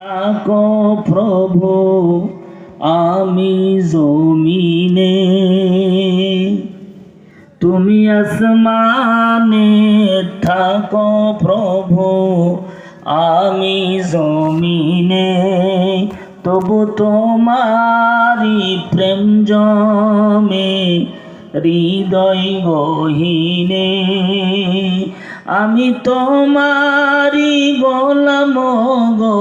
থাকো প্রভু আমি জমিনে, তুমি আসমানে থাকো প্রভু আমি জমিনে, তবু তোমারি প্রেম জমে হৃদয় গহীনে। আমি তোমারি গোলাম গো,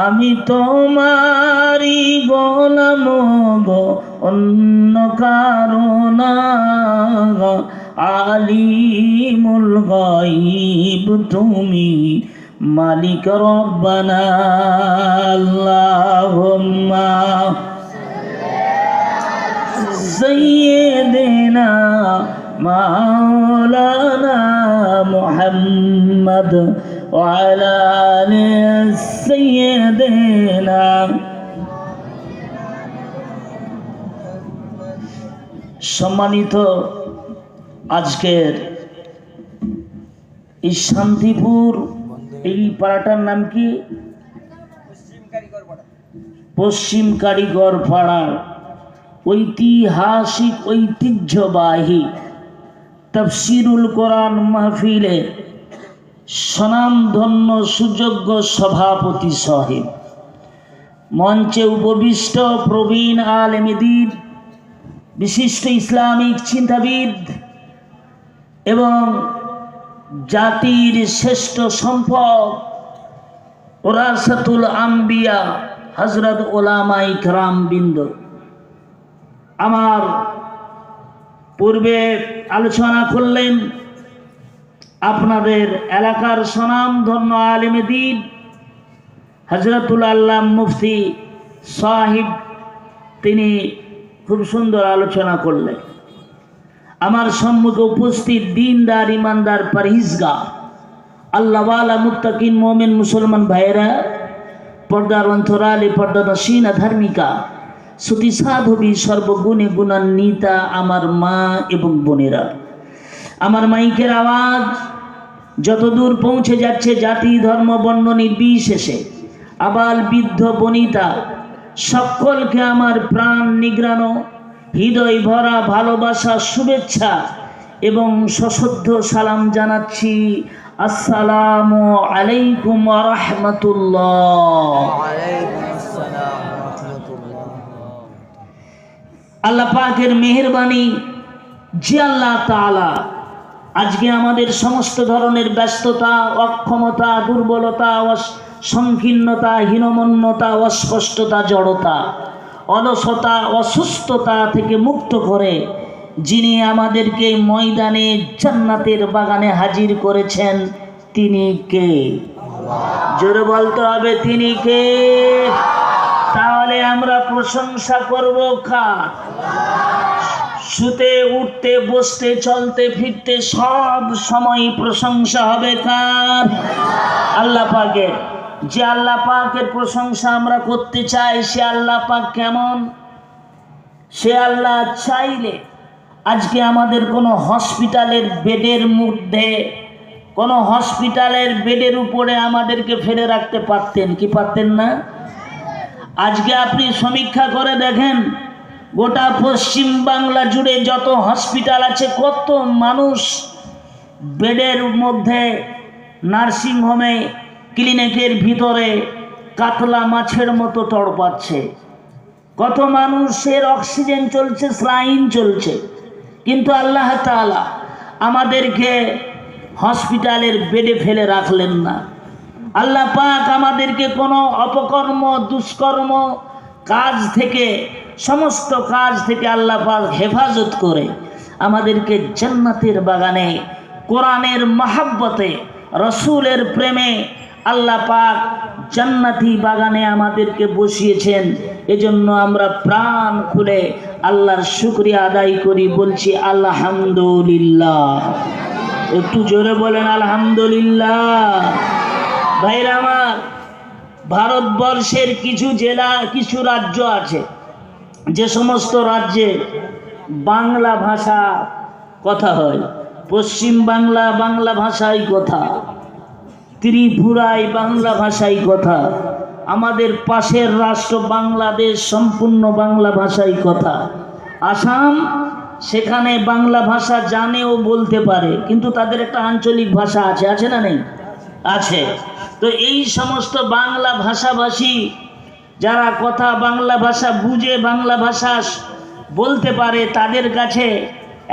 আমি তোমারি গোলাম গো, অন্য কারো না। আলিমুল গায়ব তুমি, মালিক রব্বানা। আল্লাহুম্মা সাইয়্যিদিনা মাওলানা মুহাম্মদ ওয়া আলা আলি সাইয়্যিদিনা। সম্মানিত আজকের এই শান্তিপুর, এই পাড়াটার নাম কি? পশ্চিম কারিগর পাড়ার ঐতিহাসিক ঐতিহ্যবাহী তাফসিরুল কোরআন মাহফিলে স্বনামধন্য সুযোগ্য সভাপতি সাহেব, মঞ্চে উপবিষ্ট প্রবীণ আলেম দ্বীন, বিশিষ্ট ইসলামিক চিন্তাবিদ এবং জাতির শ্রেষ্ঠ সম্পদ ওরাসাতুল আম্বিয়া হযরত উলামায়ে কেরাম বৃন্দ, আমার পূর্বে আলোচনা করলেন আপনাদের এলাকার স্বনামধন্য আলেম দ্বীন হযরতুল আল্লামা মুফতি সাহেব, তিনি খুব সুন্দর আলোচনা করলেন। আমার সম্মুখে উপস্থিত দিনদার, ইমানদার, পরহেজগার, আল্লাহওয়ালা, মুত্তাকিন, মুমিন, মুসলমান ভাইয়েরা, পর্দার অন্তরালে পর্দানসীনা ধার্মিকা, শ্রুতি সাধবী, সর্বগুণে গুণান্বিতা আমার মা এবং বোনেরা, আমার মাইকের আওয়াজ যতদূর পৌঁছে যাচ্ছে, জাতি ধর্ম বর্ণ নির্বিশেষে, আবাল বৃদ্ধ বনিতা সকলকে আমার প্রাণ নিগ্রানো হৃদয় ভরা ভালোবাসা, শুভেচ্ছা এবং সশ্রদ্ধ সালাম জানাচ্ছি। আসসালামু আলাইকুম ওয়া রাহমাতুল্লাহ। আল্লাহ পাকের মেহেরবানি যে আল্লাহ তাআলা আজকে আমাদের সমস্ত ধরনের ব্যস্ততা, অক্ষমতা, দুর্বলতা, সংকীর্ণতা, হীনমন্যতা, অস্পষ্টতা, জড়তা, অলসতা, অসুস্থতা থেকে মুক্ত করে যিনি আমাদেরকে ময়দানে জান্নাতের বাগানে হাজির করেছেন, তিনি কে? জোরে বলতে হবে, তিনি কে? তাহলে আমরা প্রশংসা করব কার? শুতে উঠতে বসতে চলতে ফিরতে সব সময় প্রশংসা হবে কার? আল্লাহ পাকের। যে আল্লাহ পাকের প্রশংসা আমরা করতে চাই, সে আল্লাহ পাক কেমন? সে আল্লাহ চাইলে আজকে আমাদের কোনো হসপিটালের বেডের মধ্যে, কোনো হসপিটালের বেডের উপরে আমাদেরকে ফেলে রাখতে পারতেন কি পারতেন না? আজকে আপনি সমীক্ষা করে দেখেন, গোটা পশ্চিম বাংলা জুড়ে যত হসপিটাল আছে, কত মানুষ বেডের মধ্যে, নার্সিংহোমে, ক্লিনিকের ভিতরে কাতলা মাছের মতো তড়পাচ্ছে। কত মানুষের অক্সিজেন চলছে, স্লাইন চলছে, কিন্তু আল্লাহ তাআলা আমাদেরকে হসপিটালের বেডে ফেলে রাখলেন না। আল্লাহ পাক আমাদেরকে কোনো অপকর্ম, দুষ্কর্ম কাজ থেকে, সমস্ত কাজ থেকে আল্লাহ পাক হেফাজত করে আমাদেরকে জান্নাতের বাগানে, কোরআনের মহব্বতে, রসুলের প্রেমে আল্লাহ পাক জান্নাতি বাগানে আমাদেরকে বসিয়েছেন। এজন্য আমরা প্রাণ খুলে আল্লাহর শুকরিয়া আদায় করি, বলছি আলহামদুলিল্লাহ। একটু জোরে বলেন আলহামদুলিল্লাহ। ভাইরা আমার, ভারতবর্ষের কিছু জেলা, কিছু রাজ্য আছে, যে সমস্ত রাজ্যে বাংলা ভাষা কথা হয়, পশ্চিম বাংলা বাংলা ভাষায় কথা, ত্রিপুরায় বাংলা ভাষায় কথা, আমাদের পাশের রাষ্ট্র বাংলাদেশ সম্পূর্ণ বাংলা ভাষাই কথা। আসাম সেখানে বাংলা ভাষা জানেও বলতে পারে, কিন্তু তাদের একটা আঞ্চলিক ভাষা আছে, আছে না নেই? আছে। তো এই সমস্ত বাংলা ভাষাভাষী যারা কথা বাংলা ভাষা বুঝে, বাংলা ভাষা বলতে পারে, তাদের কাছে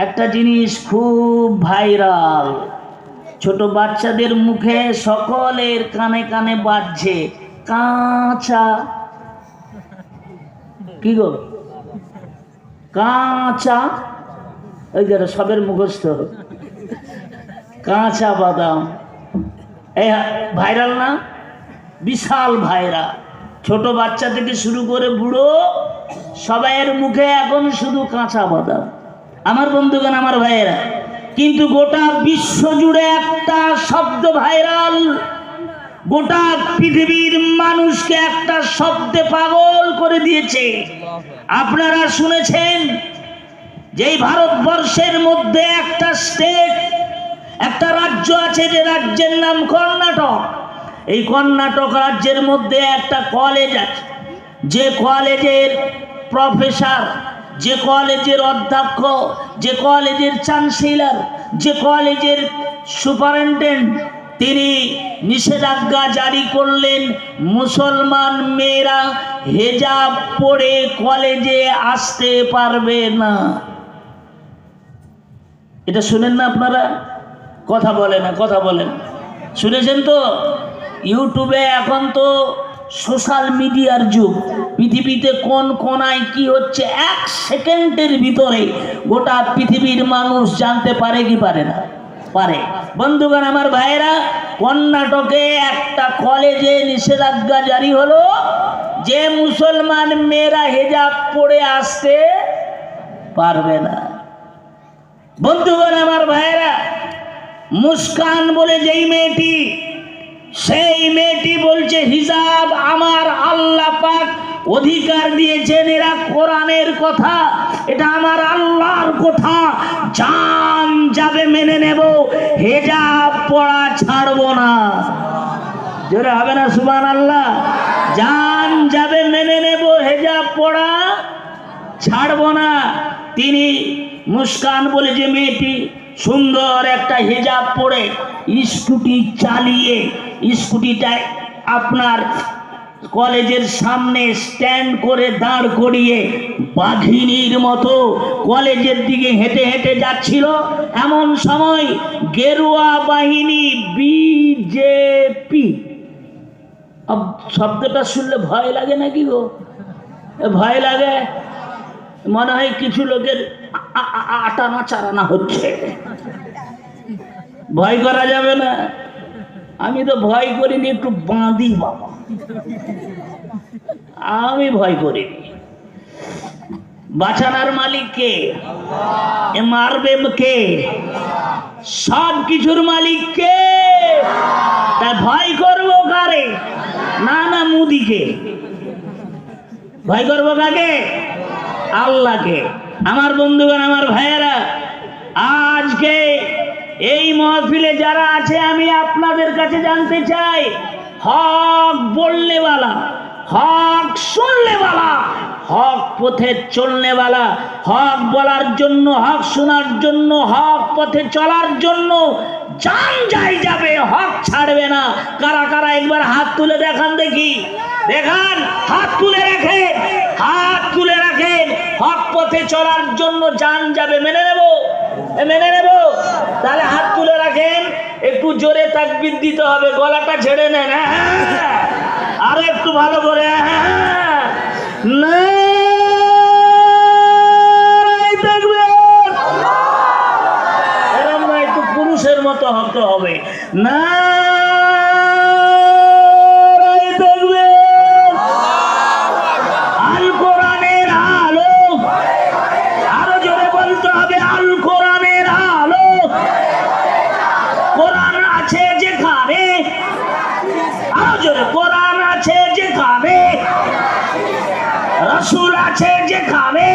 একটা জিনিস খুব ভাইরাল, ছোট বাচ্চাদের মুখে সকলের কানে কানে বাজছে, কাঁচা। কি গো? কাঁচা, ওই যারা সবের মুখস্থ, কাঁচা বাদাম। এই ভাইরাল না? বিশাল ভাইরাল। ছোট বাচ্চা থেকে শুরু করে বুড়ো সবাইয়ের মুখে এখন শুধু কাঁচা বাদাম। আমার বন্ধুগণ, আমার ভাইয়েরা, কিন্তু গোটা বিশ্ব জুড়ে একটা শব্দ ভাইরাল, গোটা পৃথিবীর মানুষকে একটা শব্দে পাগল করে দিয়েছে। আপনারা শুনেছেন যে ভারতবর্ষের মধ্যে একটা স্টেট, একটা রাজ্য আছে, যে রাজ্যের নাম কর্ণাটক। এই কর্ণাটক রাজ্যের মধ্যে একটা কলেজ আছে, যে কলেজের প্রফেসর, যে কলেজের অধ্যক্ষ, যে কলেজের চ্যান্সেলর, যে কলেজের সুপারিনটেন্ডেন্ট, তিনি নিষেধাজ্ঞা জারি করলেন, মুসলমান মেয়েরা হেজাব পরে কলেজে আসতে পারবে না। এটা শুনেন না আপনারা? কথা বলে না, কথা বলেন। শুনেছেন তো? ইউটিউবে এখন তো সোশ্যাল মিডিয়ার যুগ। পৃথিবীতে কোন কোনায় কি হচ্ছে এক সেকেন্ডের ভিতরে গোটা পৃথিবীর মানুষ জানতে পারে কি পারে না? পারে। বন্ধুগণ, আমার ভাইয়েরা, কর্ণাটকে একটা কলেজে নিষেধাজ্ঞা জারি হলো যে মুসলমান মেয়েরা হেজাব পরে আসতে পারবে না। বন্ধুগণ, আমার ভাইয়েরা, মুস্কান বলে যেই মেয়েটি, সেই মেয়েটি বলছে হিজাব আমার আল্লাহ পাক অধিকার দিয়েছেন, এরা কোরআনের কথা, এটা আমার আল্লাহর কথা, জান যাবে মেনে নেব, হেজাব পড়া ছাড়বো না। জোরে হবে না সুবহানাল্লাহ? জান যাবে মেনে নেব, হেজাব পড়া ছাড়বো না। তিনি মুস্কান বলে যে মেয়েটি সুন্দর একটা হেজাব পরে স্কুটি চালিয়ে, স্কুটিটায় আপনার কলেজের সামনে স্ট্যান্ড করে দাঁড় করিয়ে বাঘিনীর মতো কলেজের দিকে হেঁটে হেঁটে যাচ্ছিল। এমন সময় গেরুয়া বাহিনী, বিজেপি, শব্দটা শুনলে ভয় লাগে নাকি গো? ভয় লাগে? মনে হয় কিছু লোকের আটানা চারানা হচ্ছে। ভয় করা যাবে না। আমি তো ভয় করিনি, একটু বাঁধি বাবা, আমি ভয় করিনি। বাঁচানোর মালিক কে? মারবে কে? সব কিছুর মালিক কে? তাই ভয় করবো কারে? না না, মুদিকে। ভয় করবো কাকে? আল্লাহকে। আমার বন্ধুগণ, আমার ভাইয়েরা, আজকে এই মাহফিলে যারা আছে, আমি আপনাদের কাছে জানতে চাই, হক বলনেওয়ালা, হক শুননেওয়ালা, হক পথে চলনেওয়ালা, হক বলার জন্য, হক শোনার জন্য, হক পথে চলার জন্য জান যাই যাবে, হক ছাড়বে না। কারা কারা একবার হাত তুলে দেখান দেখি, দেখান, হাত তুলে রাখেন, হাত তুলে রাখেন। হক পথে চলার জন্য জান যাবে, মেনে নেব, মেনে নেব। তাহলে হাত তুলে রাখেন, একটু জোরে তাকবীর দিতে হবে, গলাটা ছেড়ে নেন, আরো একটু ভালো করে, না এরকম না, একটু পুরুষের মতো হতে হবে, না কোরআন আছে যেখানে, রাসূল আছে যেখানে,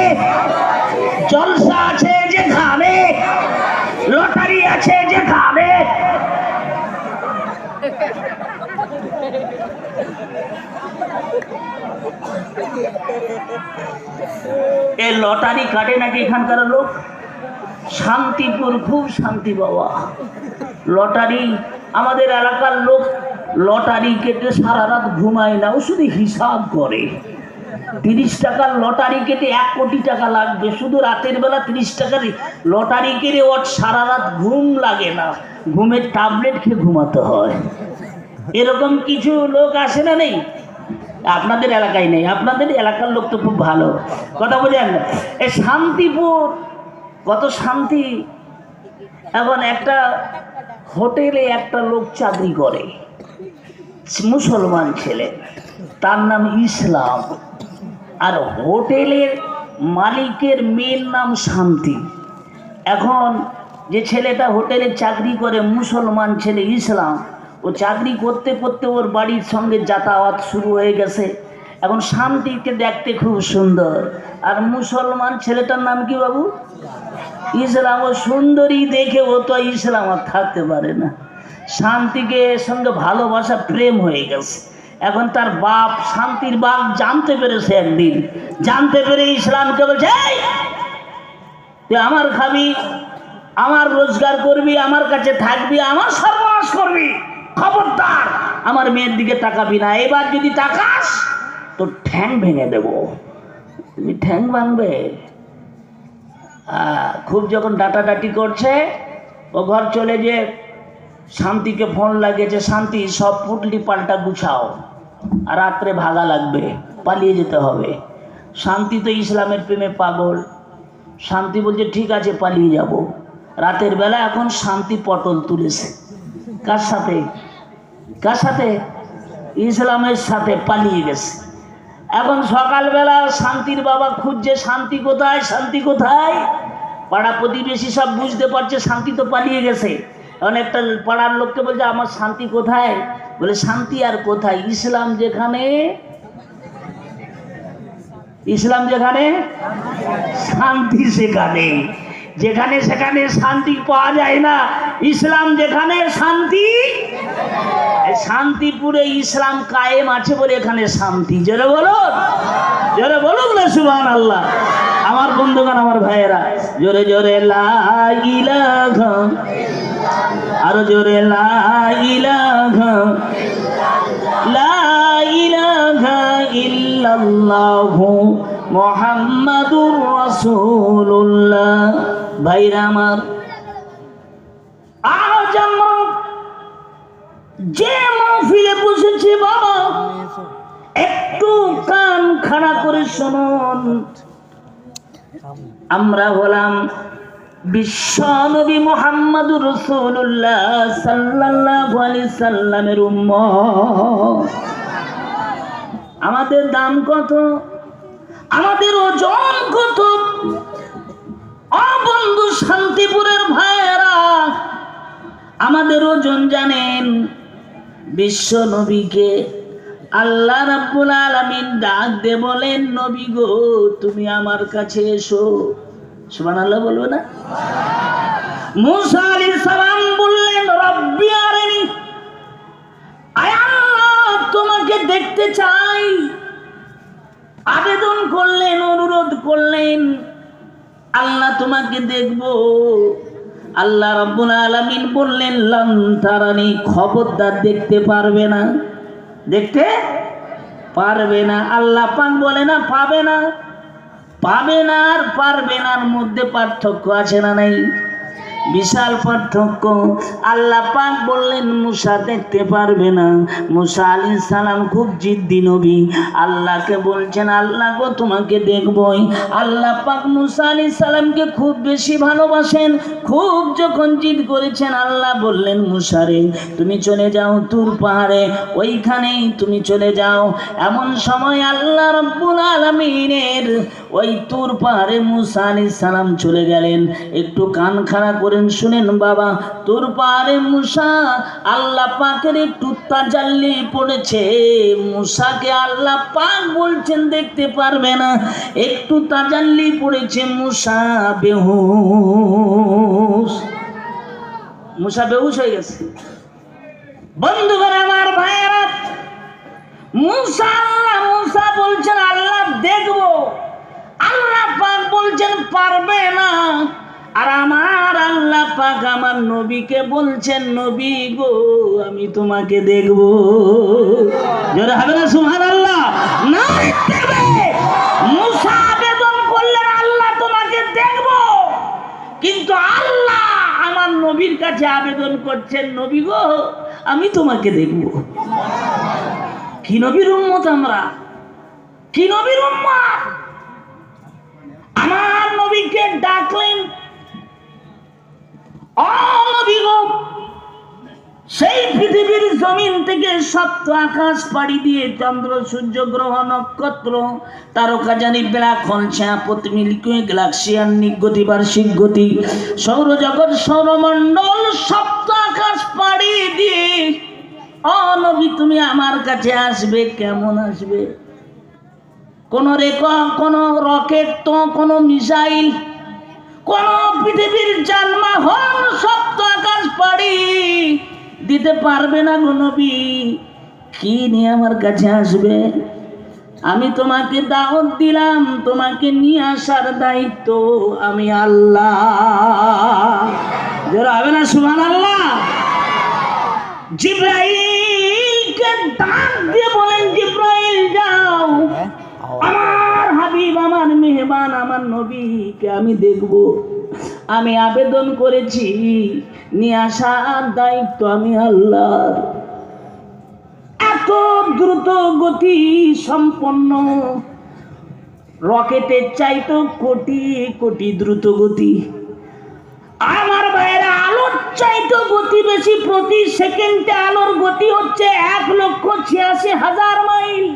জলসা আছে যেখানে, লটারি আছে যেখানে, এ লটারি কাটে নাকি এখানকার লোক? শান্তিপুর খুব শান্তি বাবা। লটারি আমাদের এলাকার লোক লটারি কেটে সারা রাত ঘুমায় না, ও শুধু হিসাব করে। 30 টাকার লটারি কেটে 1 কোটি টাকা লাগবে, শুধু রাতের বেলা 30 টাকার লটারি কেটে ওর সারা রাত ঘুম লাগে না, ঘুমের ট্যাবলেট খেয়ে ঘুমাতে হয়। এরকম কিছু লোক আসে না? নেই? আপনাদের এলাকায় নেই, আপনাদের এলাকার লোক তো খুব ভালো কথা বলেন। এই শান্তিপুর কত শান্তি। এখন একটা হোটেলে একটা লোক চাকরি করে, মুসলমান ছেলে, তার নাম ইসলাম, আর হোটেলের মালিকের মেয়ের নাম শান্তি। এখন যে ছেলেটা হোটেলে চাকরি করে, মুসলমান ছেলে ইসলাম, ও চাকরি করতে করতে ওর বাড়ির সঙ্গে যাতায়াত শুরু হয়ে গেছে। এখন শান্তিকে দেখতে খুব সুন্দর, আর মুসলমান ছেলেটার নাম কি বাবু? ইসলাম। ও সুন্দরী দেখে ও তো ইসলাম আর থাকতে পারে না, শান্তিকে সঙ্গে ভালোবাসা প্রেম হয়ে গেছে। এখন তার বাপ, শান্তির বাপ জানতে পেরেছে, একদিন জানতে পেরে ইসলামকে বলছে, তুই আমার খাবি, আমার রোজগার করবি, আমার কাছে থাকবি, আমার সর্বনাশ করবি, খবরদার আমার মেয়ের দিকে তাকাবি না। এবার যদি তাকাস তো ঠ্যাং ভেঙে দেব। তুমি ঠ্যাং ভাঙবে? খুব যখন ডাটাডাটি করছে, ও ঘর চলে যে শান্তিকে ফোন লাগিয়েছে, শান্তি সব পুটলি পাল্টা গুছাও, আর রাত্রে ভাগা লাগবে, পালিয়ে যেতে হবে। শান্তি তো ইসলামের প্রেমে পাগল। শান্তি বলছে ঠিক আছে পালিয়ে যাব। রাতের বেলা এখন শান্তি পটল তুলেছে, কার সাথে? কার সাথে? ইসলামের সাথে পালিয়ে গেছে। এখন সকালবেলা শান্তির বাবা খুঁজছে, শান্তি কোথায়, শান্তি কোথায়। পাড়া প্রতিবেশী সব বুঝতে পারছে শান্তি তো পালিয়ে গেছে। এখন একটা পাড়ার লোককে বলছে আমার শান্তি কোথায়? বলে শান্তি আর কোথায়, ইসলাম যেখানে, ইসলাম যেখানে শান্তি সেখানে। যেখানে সেখানে শান্তি পাওয়া যায় না, ইসলাম যেখানে শান্তি। শান্তিপুরে ইসলাম কায়েম আছে বলে এখানে শান্তি। জোরে বলুন, জোরে বলুন না সুবহানাল্লাহ। আমার বন্ধুগণ, আমার ভাইয়েরা, জোরে জোরে লা ইলাহা, আরো জোরে লা ইলাহা, লা ইলাহা ইল্লাল্লাহু মুহাম্মাদুর রাসূলুল্লাহ। ভাইরা আমার, আজ আমরা যে মাহফিলে বসেছি বাবা, একটু কান খাড়া করে শুনুন। আমরা হলাম বিশ্ব নবী মুহাম্মদুর রাসূলুল্লাহ সাল্লাল্লাহু আলাইহি সাল্লামের উম্মত। আমাদের দাম কত, আমাদের ওজন কত? বন্ধু শান্তিপুরের ভাইয়েরা, আমাদের ওজন জানেন? বিশ্ব নবীকে আল্লাহ রাব্বুল আলামিন ডাক দে বলেন, নবী গো তুমি আমার কাছে এসো। সুবহানাল্লাহ বলবো না? মুসা আলাইহিস সালাম বললেন রব্বি আরিনি, আয় আল্লাহ তোমাকে দেখতে চাই। আবেদন করলেন, অনুরোধ করলেন, আল্লাহ তোমাকে দেখব। আল্লাহ রাব্বুল আলামিন বললেন লান তারানি, খবরদার দেখতে পারবে না, দেখতে পারবে না। আল্লাহ পাক বলে না পাবে না, পাবে না আর পারবে নার মধ্যে পার্থক্য আছে না নাই? বিশাল পার্থক্য। আল্লাহ পাক বললেন মুসা দেখতে পারবে না। মুসা আলাইহিস সালাম খুব জিদ্দি নবী, আল্লাহকে বলছেন আল্লাহ গো তোমাকে দেখবই। আল্লাহ পাক মুসা আলাইহিস সালামকে খুব বেশি ভালোবাসেন। খুব যখন জিদ করেছেন, আল্লাহ বললেন মুসা রে তুমি চলে যাও তুর পাহাড়ে, ওইখানেই তুমি চলে যাও। এমন সময় আল্লাহ রাব্বুল আলামিনের ওই তুর পাহাড়ে মুসা আলাইহিস সালাম চলে গেলেন। একটু কান খাড়া করেন শুনেন বাবা, তুর পাহাড়ে মুসা, আল্লাহ পাকের একটু তাজাল্লি পড়েছে। মুসাকে আল্লাহ পাক বলছেন দেখতে পারবে না, একটু তাজাল্লি পড়েছে, মুসা বেহুশ। মুসা বেহুশ হয়ে গেছে। বন্ধুগণ আমার ভাইয়েরা, মুসা আল্লাহ পারবে না। আর আমার আল্লাহ পাক আমার নবীকে বলছেন, নবী গো আমি তোমাকে দেখব। জোরে হবে না সুবহানাল্লাহ? না দেখবে। মুসা আবেদন করলেন আল্লাহ তোমাকে দেখব, কিন্তু আল্লাহ আমার নবীর কাছে আবেদন করছেন, নবী গো আমি তোমাকে দেখব। কি নবীর উম্মত আমরা, কি নবীর উম্মত। আমার নবীকে ডাকলেন, ও নবী গো, সেই পৃথিবীর জমিন থেকে সপ্ত আকাশ পাড়ি দিয়ে চন্দ্র সূর্য গ্রহ নক্ষত্র তারকাজানি ব্ল্যাক হোল ছায়াপথ মিল্কি ওয়ে গ্যালাক্সি আহ্নিক গতি বার্ষিক গতি সৌরজগৎ সৌরমণ্ডল সপ্ত আকাশ পাড়ি দিয়ে ও নবী তুমি আমার কাছে আসবে, কেমন আসবে? কোন কোন রকেট তো, কোন মিসাইল, কোন পৃথিবীর যানবাহন সপ্ত আকাশ পাড়ি দিতে পারবে না গো নবী। কি নিয়ে আমার কাছে আসবে? আমি তোমাকে দাওয়াত দিলাম, তোমাকে নিয়ে আসার দায়িত্ব আমি আল্লাহ। যারা হবে না সুবহানাল্লাহ? জিবরাইলকে ডাক দিয়ে বলেন, জিবরাইল যাও, আমার হাবিব আমার মেহমান আমার নবীকে আমি দেখব। আমি আবেদন করেছি, নিয়ে আসার দায়িত্ব আমি আল্লাহ। এত দ্রুত গতি সম্পন্ন, রকেটের চাইতো কোটি কোটি দ্রুত গতি। আমার বাইরে আলোর চাইতো গতি বেশি, প্রতি সেকেন্ডে আলোর গতি হচ্ছে 1,86,000 মাইল।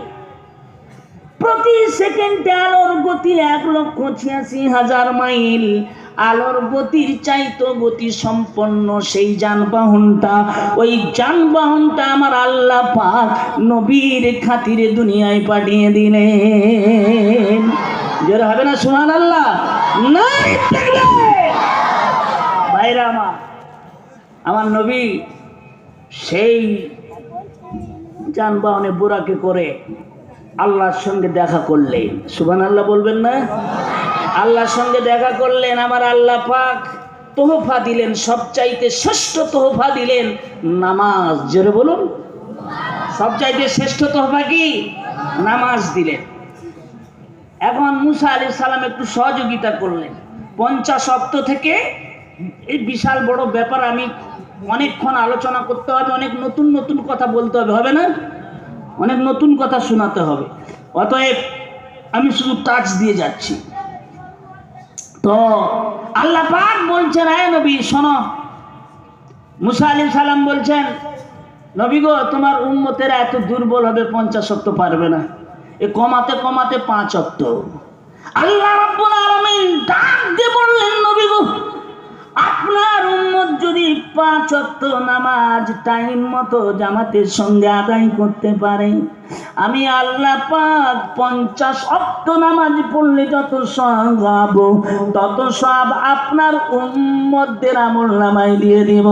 প্রতি সেকেন্ডে আলোর গতি 1,86,000 মাইল। আলোর গতির চাইতো গতি সম্পন্ন সেই যানবাহনটা, ওই যানবাহনটা আমার আল্লাহ পাক নবীর খাতিরে দুনিয়ায় পাঠিয়ে দিলেন। জোরে হবে না সুবহানাল্লাহ? না ভাইরা আমার নবী সেই যানবাহনে বুরাকে করে আল্লাহর সঙ্গে দেখা করলেন। সুবহানাল্লাহ বলবেন না? আল্লাহর সঙ্গে দেখা করলেন। আমার আল্লাহ পাক তোহফা দিলেন, সবচাইতে শ্রেষ্ঠ তোহফা দিলেন নামাজ। জোরে বলুন, সবচাইতে শ্রেষ্ঠ তোহফা কি? নামাজ দিলেন। এখন মুসা আলাইহিস সালাম একটু সহযোগিতা করলেন। 50 ওয়াক্ত থেকে এই বিশাল বড় ব্যাপার, আমি অনেকক্ষণ আলোচনা করতে হবে, অনেক নতুন নতুন কথা বলতে হবে, হবে না? অনেক নতুন কথা শোনাতে হবে। অতএব আমি শুধু টাচ দিয়ে যাচ্ছি। তো আল্লাহ পাক বলছেন, হে নবী শোনো। মুসা আলাইহিস সালাম বলছেন, নবী গো তোমার উম্মতেরা এত দুর্বল হবে, 50 ওয়াক্ত পারবে না, এ কমাতে কমাতে 5 ওয়াক্ত। আল্লাহ রাব্বুল আলামিন ডাক দিয়ে বললেন, নবী গো আপনার উম্মত যদি 5 ওয়াক্ত নামাজ টাইম মতো জামাতের সঙ্গে আদায় করতে পারে, আমি আল্লাহ পাক 50 ওয়াক্ত নামাজ পড়লে যত সওয়াব, তত সওয়াব আপনার উম্মতদের আমলনামায় দিয়ে দেব।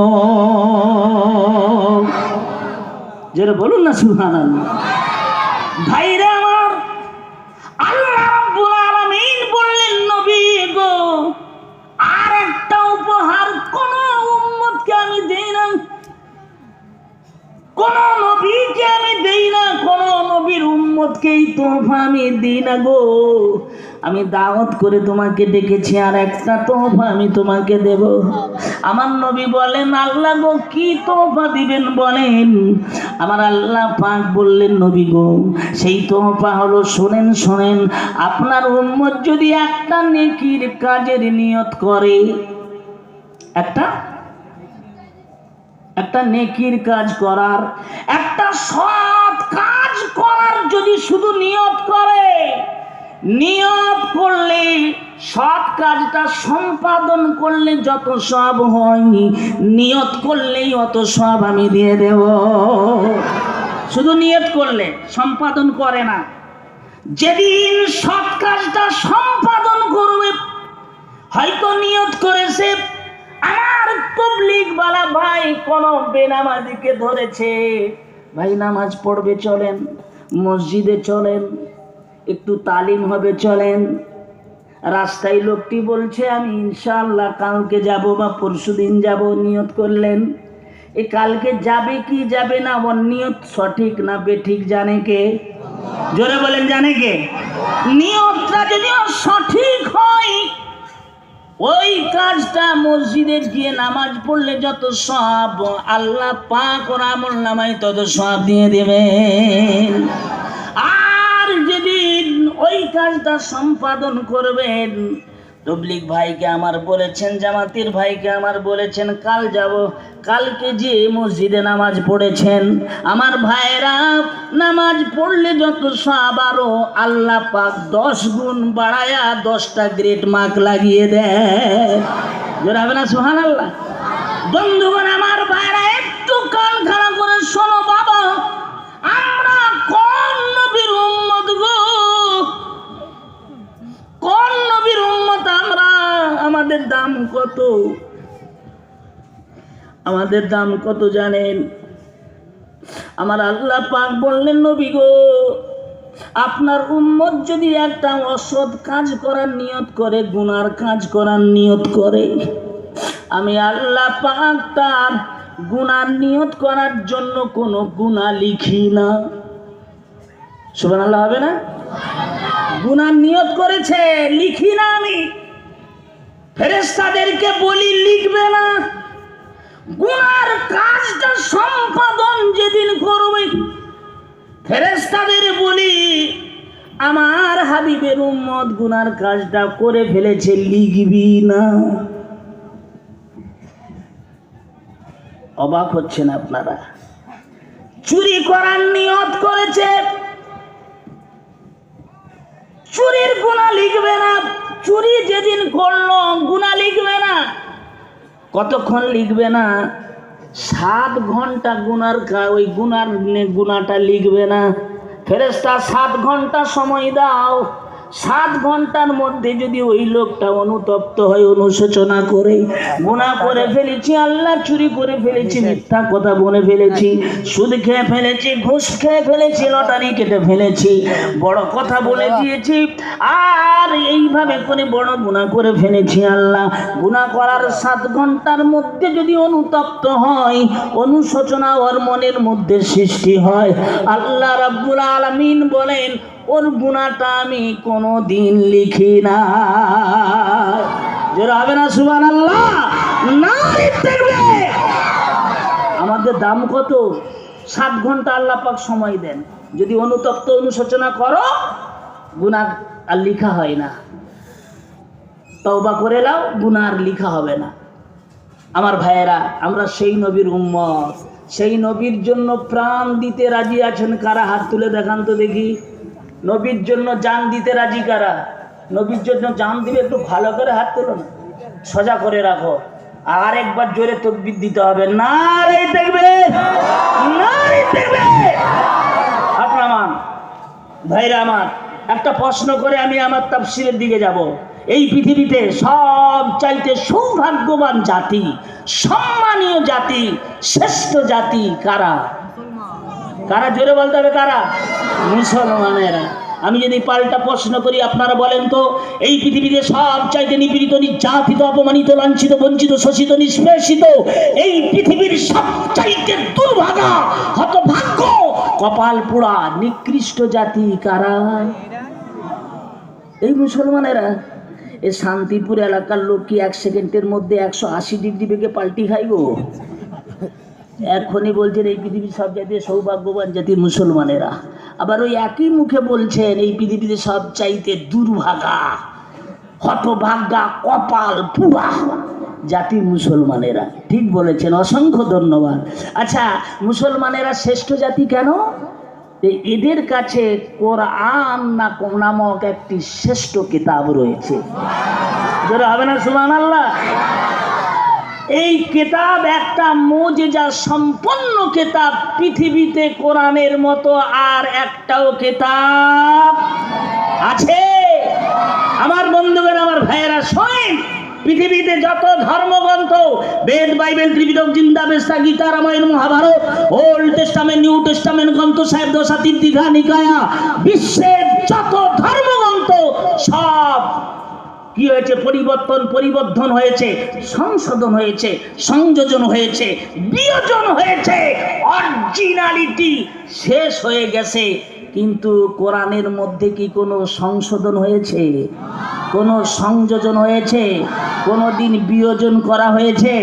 যারা বলুন না সুবহানাল্লাহ। ভাইরা আমার, আল্লাহ রাব্বুল আলামিন বললেন, নবী গো আর একটা উপহার কোন উম্মতকে আমি দেই না, কোন নবীকে আমি দেই না, কোন নবীর উম্মতকেই তোহফা আমি দিই না গো। আমি দাওয়াত করে তোমাকে ডেকেছি, আর একটা তোহফা আমি তোমাকে দেব। আমার নবী বলেন, আল্লাহ গো কি তোহফা দিবেন বলেন? আমার আল্লাহ পাক বললেন, নবী গো সেই তোহফা হলো, শোনেন শোনেন, আপনার উম্মত যদি একটা নেকির কাজের নিয়ত করে, একটা নেকির কাজ করার, একটা সৎ কাজ করার যদি শুধু নিয়ত করে, নিয়ত করলে সৎ কাজটা সম্পাদন করলে যত সওয়াব হয়, নিয়ত করলেই অত সওয়াব আমি দিয়ে দেব। শুধু নিয়ত করলে, সম্পাদন করে না। যেদিন সৎ কাজটা সম্পাদন করবে, হয়তো নিয়ত করেছে আমার তাবলীগ ওয়ালা ভাই কোন বেনামাজিকে ধরেছে, ভাই নামাজ পড়বে চলেন, মসজিদে চলেন, একটু তালিম হবে চলেন। রাস্তায় লোকটি বলছে আমি ইনশাআল্লাহ কালকে যাব বা পরশুদিন যাব, নিয়ত করলেন। এ কালকে যাবে কি যাবে না, ওর নিয়ত সঠিক না বেঠিক জানে কে? জোরে বলেন, জানে কে? নিয়তটা যদি সঠিক হয়, ওই কাজটা মসজিদে গিয়ে নামাজ পড়লে যত সওয়াব, আল্লাহ পাক ওর আমলনামায় তত সওয়াব দিয়ে দেবেন। আর যেদিন ওই কাজটা সম্পাদন করবেন, তবলিগ ভাইকে আমার বলেছেন, জামাতের ভাইকে আমার বলেছেন কাল যাব, কালকে যে মসজিদে নামাজ পড়েছেন, আমার ভাইরা নামাজ পড়লে যত সওয়াব আরো আল্লাহ পাক 10 গুণ বাড়ায়া 10টা গ্রেড মার্ক লাগিয়ে দেয়। জোরে হবে না সুবহানাল্লাহ? বন্ধুগণ আমার ভাইরা, একটু কান খাড়া করে শোনো বাবা, আমরা কোন নবীর উম্মত গো? কোন নবীর উম্মত আমরা? আমাদের দাম কত? আমাদের দাম কত জানেন? আমার আল্লাহ পাক বললেন, নবী গো, আপনার উম্মত যদি একটা অসৎ কাজ করার নিয়ত করে, গুনার কাজ করার নিয়ত করে, আমি আল্লাহ পাক তার গুনার নিয়ত করার জন্য কোনো গুনাহ লিখি না। সুবহানাল্লাহ হবে না? গুনার নিয়ত করেছে, লিখি না আমি। ফেরেশতাদেরকে বলি লিখবে না। গুনার কাজটা সম্পাদন যেদিন করবে, ফেরেশতাদের বলি আমার হাবিবের উম্মত গুনার কাজটা করে ফেলেছে, লিখবি না। অবাক হচ্ছেন আপনারা? চুরি করার নিয়ত করেছে, চুরির গুনাহ লিখবে না। চুরি যেদিন করলো গুনাহ লিখবে না। কতক্ষণ লিখবে না? 7 ঘন্টা গুনার ওই গুনাহটা লিখবে না। ফেরেশতা 7 ঘন্টা সময় দাও, 7 ঘন্টার মধ্যে যদি ওই লোকটা অনুতপ্ত হয়, অনুশোচনা করে, গুনাহ করে ফেলেছি আল্লাহ, চুরি করে ফেলেছি, মিথ্যা কথা বলে ফেলেছি, সুদ খেয়ে ফেলেছি, ঘুষ খেয়ে ফেলেছি, লটারি কেটে ফেলেছি, বড় কথা বলে দিয়েছি, আর এইভাবে করে বড় গুনাহ করে ফেলেছি আল্লাহ, গুনাহ করার 7 ঘন্টার মধ্যে যদি অনুতপ্ত হয়, অনুশোচনা ওর মনের মধ্যে সৃষ্টি হয়, আল্লাহ রাব্বুল আলামিন বলেন ওর গুনাহটা আমি কোনোদিন লিখি না। যারা হবে না সুবহানাল্লাহ? না লিখবে। আমাদের দাম কত? 7 ঘন্টা আল্লাহ পাক সময় দেন। যদি অনুতপ্ত অনুশোচনা করো, গুনাহ আর লিখা হয় না। তওবা করে নাও, গুনাহ আর লিখা হবে না। আমার ভাইয়েরা, আমরা সেই নবীর উম্মত, সেই নবীর জন্য প্রাণ দিতে রাজি আছেন কারা? হাত তুলে দেখান তো দেখি। নবীর জন্য জান দিতে রাজি কারা? নবীর জন্য জান দিবে, একটু ভালো করে হাত তোলো না, সোজা করে রাখো। আর একবার জোরে তাকবীর দিতে হবে, নারে তাকবীর, নারে তাকবীর। আপনারা আমার ভাইরা আমার, একটা প্রশ্ন করে আমি আমার তাফসীরের দিকে যাব। এই পৃথিবীতে সব চাইতে সৌভাগ্যবান জাতি, সম্মানীয় জাতি, শ্রেষ্ঠ জাতি কারা? কারা? জোরে বলতে হবে কারা? মুসলমানেরা। আমি যদি পাল্টা প্রশ্ন করি, আপনারা বলেন তো, এই পৃথিবীতে সব চাইতে নিপীড়িত, নির্যাতিত, অপমানিত, লাঞ্ছিত, বঞ্চিত, শোষিত, নিষ্পেষিত, এই পৃথিবীর সব চাইতে দুর্ভাগা, হতভাগ্য, কপাল পোড়া, নিকৃষ্ট জাতি কারা? এই মুসলমানেরা। এই শান্তিপুর এলাকার লোক কি 1 সেকেন্ডের মধ্যে 180 ডিগ্রি বেগে পাল্টি খাইব? এখনই বলছেন এই পৃথিবীর সব জাতি সৌভাগ্যবান জাতি মুসলমানেরা, আবার ওই একই মুখে বলছেন এই পৃথিবীতে সব চাইতে দুর্ভাগা, হতভাগ্যা, কপাল পুরা জাতি মুসলমানেরা। ঠিক বলেছেন, অসংখ্য ধন্যবাদ। আচ্ছা, মুসলমানেরা শ্রেষ্ঠ জাতি কেন? এদের কাছে কোরআন নামক একটি শ্রেষ্ঠ কিতাব রয়েছে। যারা হবে না সুবহানাল্লাহ? এই কিতাব একটা মুজিজা সম্পন্ন কিতাব। পৃথিবীতে কোরআনের মতো আর একটাও কিতাব আছে? আমার বন্ধুগণ, আমার ভাইয়েরা শোনেন, পৃথিবীতে যত ধর্মগ্রন্থ, বেদ, Bible, Tripitaka, Zend, Avesta, Gita, Ramayana, Mahabharata, Old Testament, New Testament গ্রন্থ, সাহেব দশাতীর, দীঘা, নিকায়া, বিশ্বের যত ধর্মগ্রন্থ সব কি হয়েছে? পরিবর্তন হয়েছে, সংশোধন হয়েছে, সংযোজন হয়েছে, বিয়োজন হয়েছে, অরিজিনালিটি শেষ হয়ে গেছে। কিন্তু কোরআনের মধ্যে কি কোনো সংশোধন হয়েছে? কোনো সংযোজন হয়েছে? কোনো দিন বিয়োজন করা হয়েছে?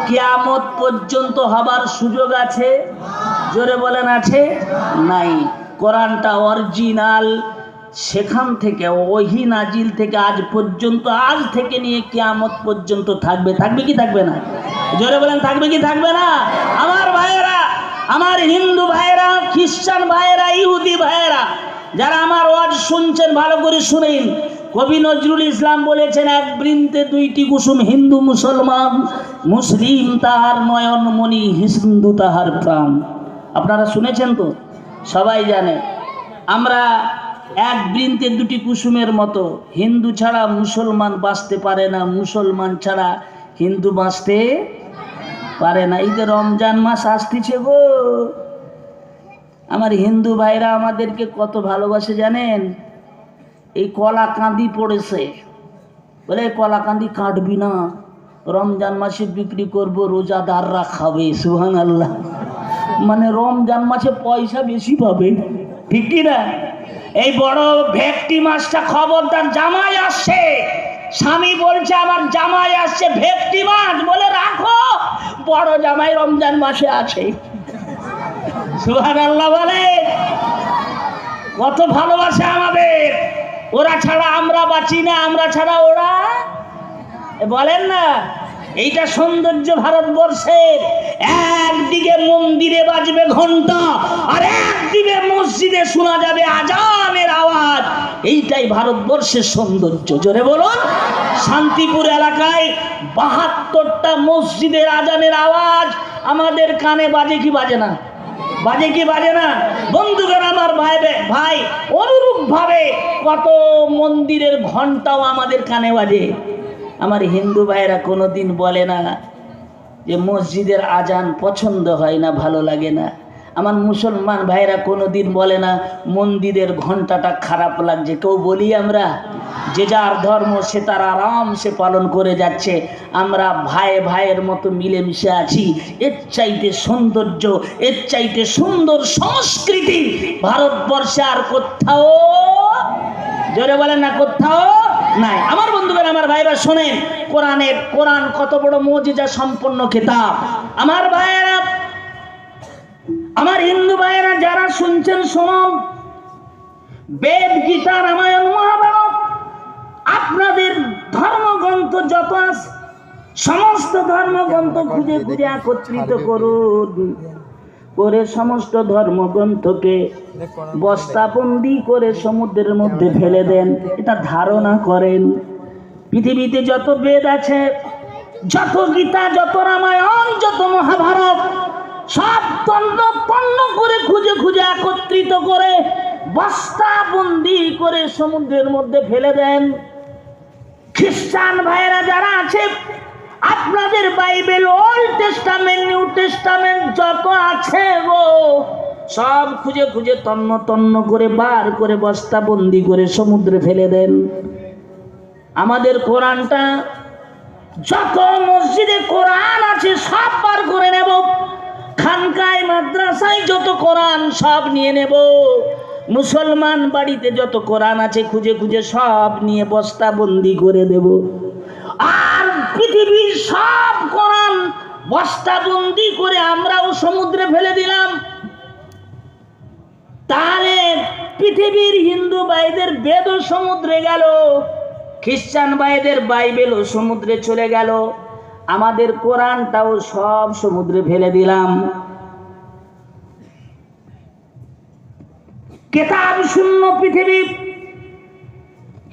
কিয়ামত পর্যন্ত হবার সুযোগ আছে? জোরে বলেন আছে? নাই। কোরআনটা অরিজিনাল, সেখান থেকে ওহী নাজিল থেকে আজ পর্যন্ত, আজ থেকে নিয়ে কিয়ামত পর্যন্ত থাকবে। থাকবে কি থাকবে না? জোরে বলেন থাকবে কি থাকবে না? আমার ভাইয়েরা, আমার হিন্দু ভাইয়েরা, খ্রিস্টান ভাইয়েরা, ইহুদি ভাইয়েরা, যারা আমার ওয়াজ শুনছেন ভালো করে শুনেন। কবি নজরুল ইসলাম বলেছেন, এক বৃন্তে দুইটি কুসুম, হিন্দু মুসলমান, মুসলিম তাহার নয়নমণি, হিন্দু তাহার প্রাণ। আপনারা শুনেছেন তো? সবাই জানে। আমরা এক বৃন্তে দুটি কুসুমের মতো। হিন্দু ছাড়া মুসলমান বাঁচতে পারে না, মুসলমান ছাড়া হিন্দু বাঁচতে পারে না। এই যে রমজান মাস আসতেছে গো, আমার হিন্দু ভাইরা আমাদেরকে কত ভালোবাসে জানেন? এই কলা কাঁদি পড়েছে, বলে কলা কাঁদি কাটবি না, রমজান মাসে বিক্রি করব, রোজাদাররা খাবে। সুবহানাল্লাহ। মানে রমজান মাসে পয়সা বেশি পাবে, ঠিক কি না? এই বড় ভেটকি মাছটা খবরদার, জামাই আসছে, স্বামী বলছে আমার জামাই আসছে, ভেটকি মাছ, বলে রাখো, বড় জামাই রমজান মাসে আছে। সুবহানাল্লাহ। বলে কত ভালোবাসে আমাদের। ওরা ছাড়া আমরা বাঁচি না, আমরা ছাড়া ওরা। বলেন না, এইটা সৌন্দর্য ভারতবর্ষের। একদিকে মন্দিরে বাজবে ঘন্টা, আর একদিকে মসজিদে শোনা যাবে আজানের আওয়াজ। এইটাই ভারতবর্ষের সৌন্দর্য। জোরে বলুন। শান্তিপুর এলাকায় 72টা মসজিদের আজানের আওয়াজ আমাদের কানে বাজে কি বাজে না? বাজে কি বাজে না? বন্ধুগণ আমার ভাই, অনুরূপ ভাবে কত মন্দিরের ঘন্টাও আমাদের কানে বাজে। আমার হিন্দু ভাইরা কোনোদিন বলে না যে মসজিদের আজান পছন্দ হয় না, ভালো লাগে না। আমার মুসলমান ভাইরা কোনোদিন বলে না মন্দিরের ঘন্টাটা খারাপ লাগছে। কেউ বলি আমরা? যে যার ধর্ম সে তার আরামসে পালন করে যাচ্ছে। আমরা ভাইয়ের মতো মিলেমিশে আছি। এর চাইতে সৌন্দর্য, এর চাইতে সুন্দর সংস্কৃতি ভারতবর্ষে আর কোথাও, জোরে বলেন না, কোথাও নাই। আমার বন্ধুগণ আমার ভাইরা শোনেন, কোরআন কত বড় মুজিজা সম্পন্ন কিতাব। আমার ভাইয়েরা, আমার হিন্দু ভাইয়েরা যারা শুনছেন শুনুন। বেদ, গীতা, রামায়ণ, মহাভারত, আপনাদের ধর্মগ্রন্থ যত আছে সমস্ত ধর্মগ্রন্থ খুঁজে খুঁজে একত্রিত করুন, করে সমস্ত ধর্মগ্রন্থকে বস্তাবন্দি করে সমুদ্রের মধ্যে ফেলে দেন। এটা ধারণা করেন। পৃথিবীতে যত বেদ আছে, যত গীতা, যত রামায়ণ, যত মহাভারত, সব তন্ন করে খুঁজে খুঁজে একত্রিত করে বস্তাবন্দি করে সমুদ্রের মধ্যে ফেলে দেন। খ্রিস্টান ভাইয়েরা যারা আছে, আপনাদের Bible, old Testament, New testament যত আছে গো, সব খুঁজে খুঁজে তন্ন করে বার করে বস্তাবন্দি করে সমুদ্রে ফেলে দেন। আমাদের কোরআনটা, যত মসজিদে কোরআন আছে সব বার করে নেব, খানকায় মাদ্রাসায় যত কোরআন সব নিয়ে নেব, মুসলমান বাড়িতে যত কোরআন আছে খুঁজে খুঁজে সব নিয়ে বস্তাবন্দি করে দেব। আর পৃথিবীর সব কোরআন বস্তাবন্দি করে আমরাও সমুদ্রে ফেলে দিলাম। তাহলে পৃথিবীর হিন্দু ভাইদের বেদও সমুদ্রে গেল, খ্রিস্টান ভাইদের বাইবেলও সমুদ্রে চলে গেল, আমাদের কোরআনটাও সব সমুদ্রে ফেলে দিলাম। কিতাব শূন্য পৃথিবী,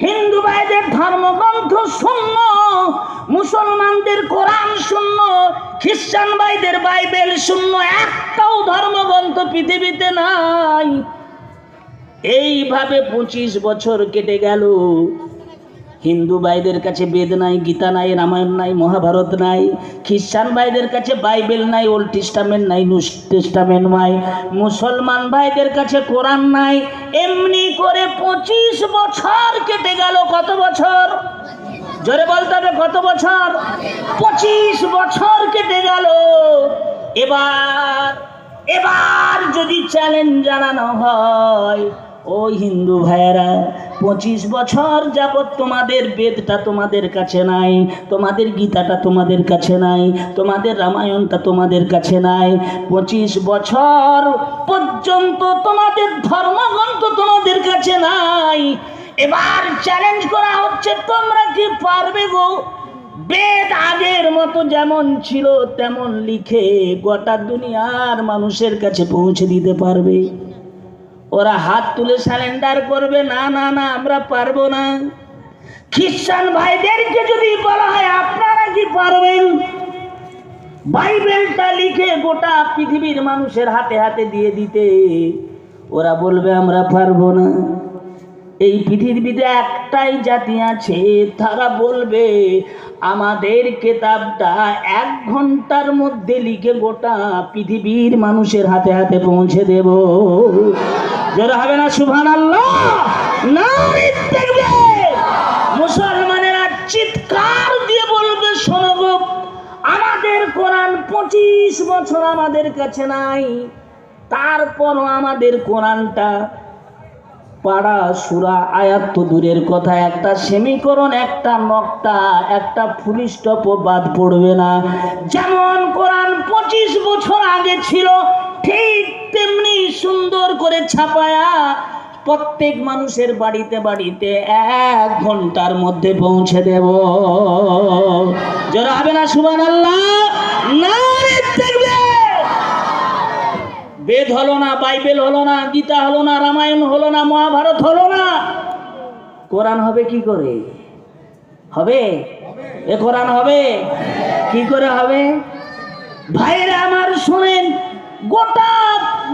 হিন্দু ভাইদের ধর্মগ্রন্থ শূন্য, মুসলমানদের কোরআন শূন্য, খ্রিস্টান ভাইদের বাইবেল শূন্য, একটাও ধর্মগ্রন্থ পৃথিবীতে নাই। এইভাবে 25 বছর কেটে গেল। হিন্দু ভাইদের কাছে বেদ নাই, গীতা নাই, রামায়ণ নাই, মহাভারত নাই। খ্রিস্টান ভাইদের কাছে বাইবেল নাই, ওল্ড টেস্টামেন্ট নাই, নিউ টেস্টামেন্ট নাই। মুসলমান ভাইদের কাছে কোরআন নাই। এমনি করে 25 বছর কেটে গেল। কত বছর? জোরে বলতে হবে কত বছর? 25 বছর কেটে গেল। এবার যদি চ্যালেঞ্জ জানানো হয়, ও হিন্দু ভাইয়েরা, 25 বছর যাবৎ তোমাদের বেদটা তোমাদের কাছে নাই, তোমাদের গীতাটা তোমাদের কাছে নাই, তোমাদের রামায়ণটা তোমাদের কাছে নাই, 25 বছর পর্যন্ত তোমাদের ধর্মগ্রন্থ তোমাদের কাছে নাই। এবার চ্যালেঞ্জ করা হচ্ছে, তোমরা কি পারবে গো বেদ আগের মতো যেমন ছিল তেমন লিখে গোটা দুনিয়ার মানুষের কাছে পৌঁছে দিতে পারবে? ওরা হাত তুলে সারেন্ডার করবে, না না না আমরা পারবো না। খ্রিস্টান ভাইদেরকে যদি বলা হয় আপনারা কি পারবেন বাইবেলটা লিখে গোটা পৃথিবীর মানুষের হাতে হাতে দিয়ে দিতে, ওরা বলবে আমরা পারবো না। এই পৃথিবীতে একটাই জাতি আছে, তারা বলবে আমাদের কেতাবটা 1 ঘন্টার মধ্যে লিখে গোটা পৃথিবীর মানুষের হাতে হাতে পৌঁছে দেব। যারা হবে না সুবহানাল্লাহ, নারে তাকবীর। মুসলমানেরা চিৎকার দিয়ে বলবে, শোনো গো, আমাদের কোরআন 25 বছর আমাদের কাছে নাই, তারপরও আমাদের কোরআনটা পাড়া সূরা আয়াত তো দূরের কথা, একটা সেমিকরণ, একটা নকটা, একটা ফুল স্টপও বাদ পড়বে না। যেমন কোরআন 25 বছর আগে ছিল, ঠিক তেমনি সুন্দর করে ছাপায়া প্রত্যেক মানুষের বাড়িতে বাড়িতে 1 ঘন্টার মধ্যে পৌঁছে দেব। যারা হবে না সুবহানাল্লাহ, নারে তাকবীর। বেদ হলো না, বাইবেল হলো না, গীতা হলো না, রামায়ণ হলো না, মহাভারত হলো না, কোরআন হবে কি করে? হবে? এ কোরআন হবে কি করে হবে? ভাইরা আমার শোনেন, গোটা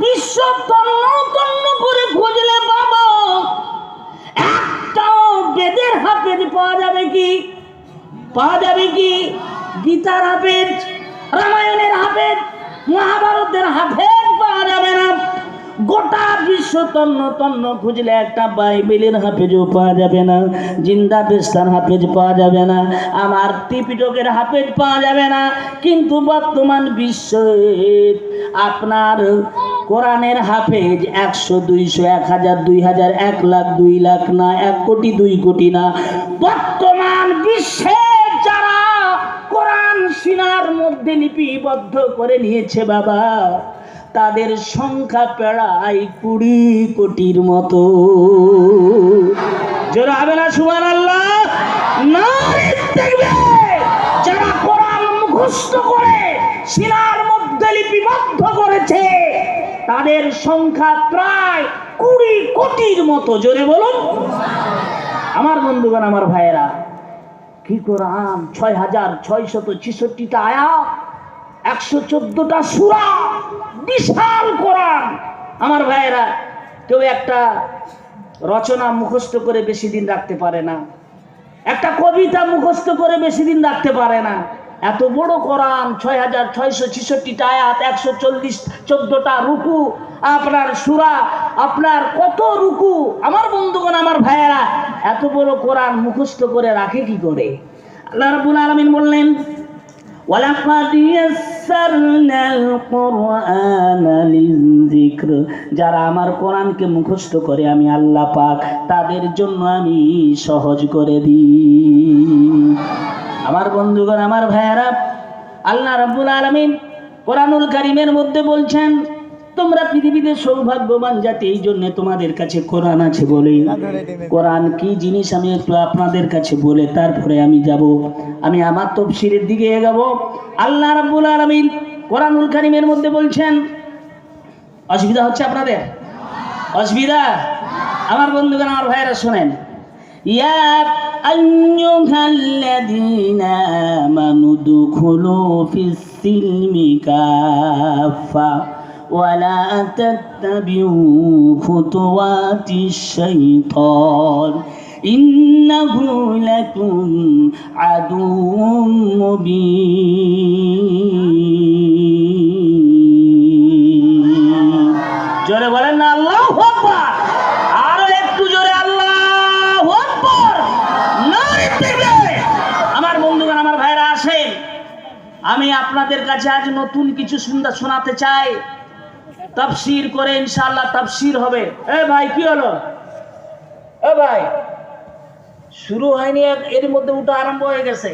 বিশ্ব তন্ন তন্ন করে খুঁজলে বাবা একটাও বেদের হাফেজ পাওয়া যাবে কি? পাওয়া যাবে কি? গীতার হাফেজ, রামায়ণের হাফেজ, মহাভারতের হাফেজ পাওয়া যাবে না। গোটা বিশ্ব তন্ন তন্ন খুঁজলে একটা বাইবেলের হাফেজও পাওয়া যাবে না, জিন্দা বেস্তার হাফেজ পাওয়া যাবে না, আমার ত্রিপিটকের হাফেজ পাওয়া যাবে না। কিন্তু বর্তমান বিশ্বে আপনার কোরআনের হাফেজ 100, 200, 1000, 2000, 1 লাখ, 2 লাখ না, 1 কোটি, 2 কোটি না। বর্তমান বিশ্বে যারা কোরআন সিনার মধ্যে লিপিবদ্ধ করে নিয়েছে বাবা, তাদের সংখ্যা প্রায় 20 কোটির মতো। যারা হবে না সুবহানাল্লাহ, নারে তাকবীর। যারা কোরআন মুখস্থ করে সিনার মধ্যে লিপিবদ্ধ করেছে, তাদের সংখ্যা প্রায় 20 কোটির মতো। জোরে বলুন আমার বন্ধুগণ, আমার ভাইয়েরা। কি কোরআন! 6666টা আয়াত, 114টা সূরা, বিশাল কোরআন। আমার ভাইয়েরা, কেউ একটা রচনা মুখস্থ করে বেশি দিন রাখতে পারে না, একটা কবিতা মুখস্থ করে বেশি দিন রাখতে পারে না। এত বড় কোরআন, 6666টা আয়াত, 114টা রুকু, আপনার সূরা, আপনার কত রুকু। আমার বন্ধুগণ, আমার ভাইয়েরা, এত বড় কোরআন মুখস্থ করে রাখে কি করে? আল্লাহ রাব্বুল আলামিন বললেন, ওয়ালাকাদ ইয়াসসারনাল কুরআনা লিযিকর। যারা আমার কোরআনকে মুখস্থ করে আমি আল্লাহ পাক তাদের জন্য আমি সহজ করে দিই। আমার বন্ধুগণ, আমার ভাইয়েরা, আল্লাহ রাব্বুল আলামিন কোরআনুল কারীমের মধ্যে বলছেন, তোমরা পৃথিবীতে সৌভাগ্যবান জাতি, এই জন্য তোমাদের কাছে কোরআন আছে বলে। কোরআন কি জিনিস আমি একটু আপনাদের কাছে বলে তারপরে আমি যাব, আমি আমার তাফসীরের দিকে এগোবো। আল্লাহ রাব্বুল আলামিন কোরআনুল কারীমের মধ্যে বলছেন, অসুবিধা হচ্ছে আপনাদের? অসুবিধা? আমার বন্ধুগণ, আমার ভাইয়েরা শোনেন, ইয়া আইয়ুহাল্লাযীনা আমানু দুখুলু ফিস সিলমি কাফা ওয়ালা তাত্তাবিউ খুতুওয়াতিশ শাইতান ইন্নাহু লাকুম আদুউম মুবিন। জোরে বলেন না আল্লাহু আকবার। আরো একটু জোরে আল্লাহু আকবার। নারে তাকবীর। আমি আপনাদের কাছে আজ নতুন কিছু শোনাতে চাই। তাফসীর করে ইনশাআল্লাহ তাফসীর হবে। এ ভাই কি হলো? এ ভাই শুরু হয়নি, এর মধ্যে উঠা আরম্ভ হয়ে গেছে।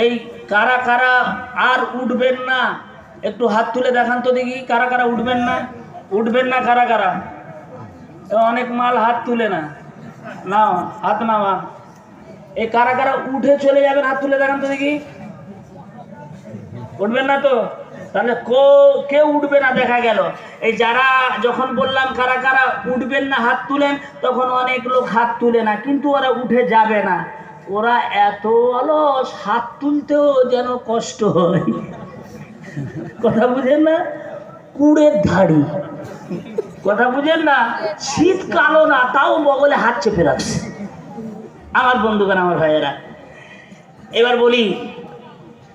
এই কারা কারা আর উঠবেন না একটু হাত তুলে দেখান তো দেখি। কারা কারা উঠবেন না? উঠবেন না কারা কারা? অনেক মাল হাত তুলে না, নাও হাত নামা। এই কারা কারা উঠে চলে যাবেন হাত তুলে দেখান তো দেখি। উঠবেন না তো? তাহলে কেউ উঠবে না দেখা গেল। এই যারা যখন বললাম কারা কারা উঠবেন না হাত তুলেন, তখন অনেক লোক হাত তুলে না, কিন্তু ওরা উঠে যাবে না। ওরা এত অলস, হাত তুলতেও যেন কষ্ট হয়। কথা বুঝেন না? কুড়ের ধাড়ি, কথা বুঝেন না? শীত কালো না, তাও বগলে হাত চেপে রাখছে। আমার বন্ধুগণ, আমার ভাইয়েরা, এবার বলি,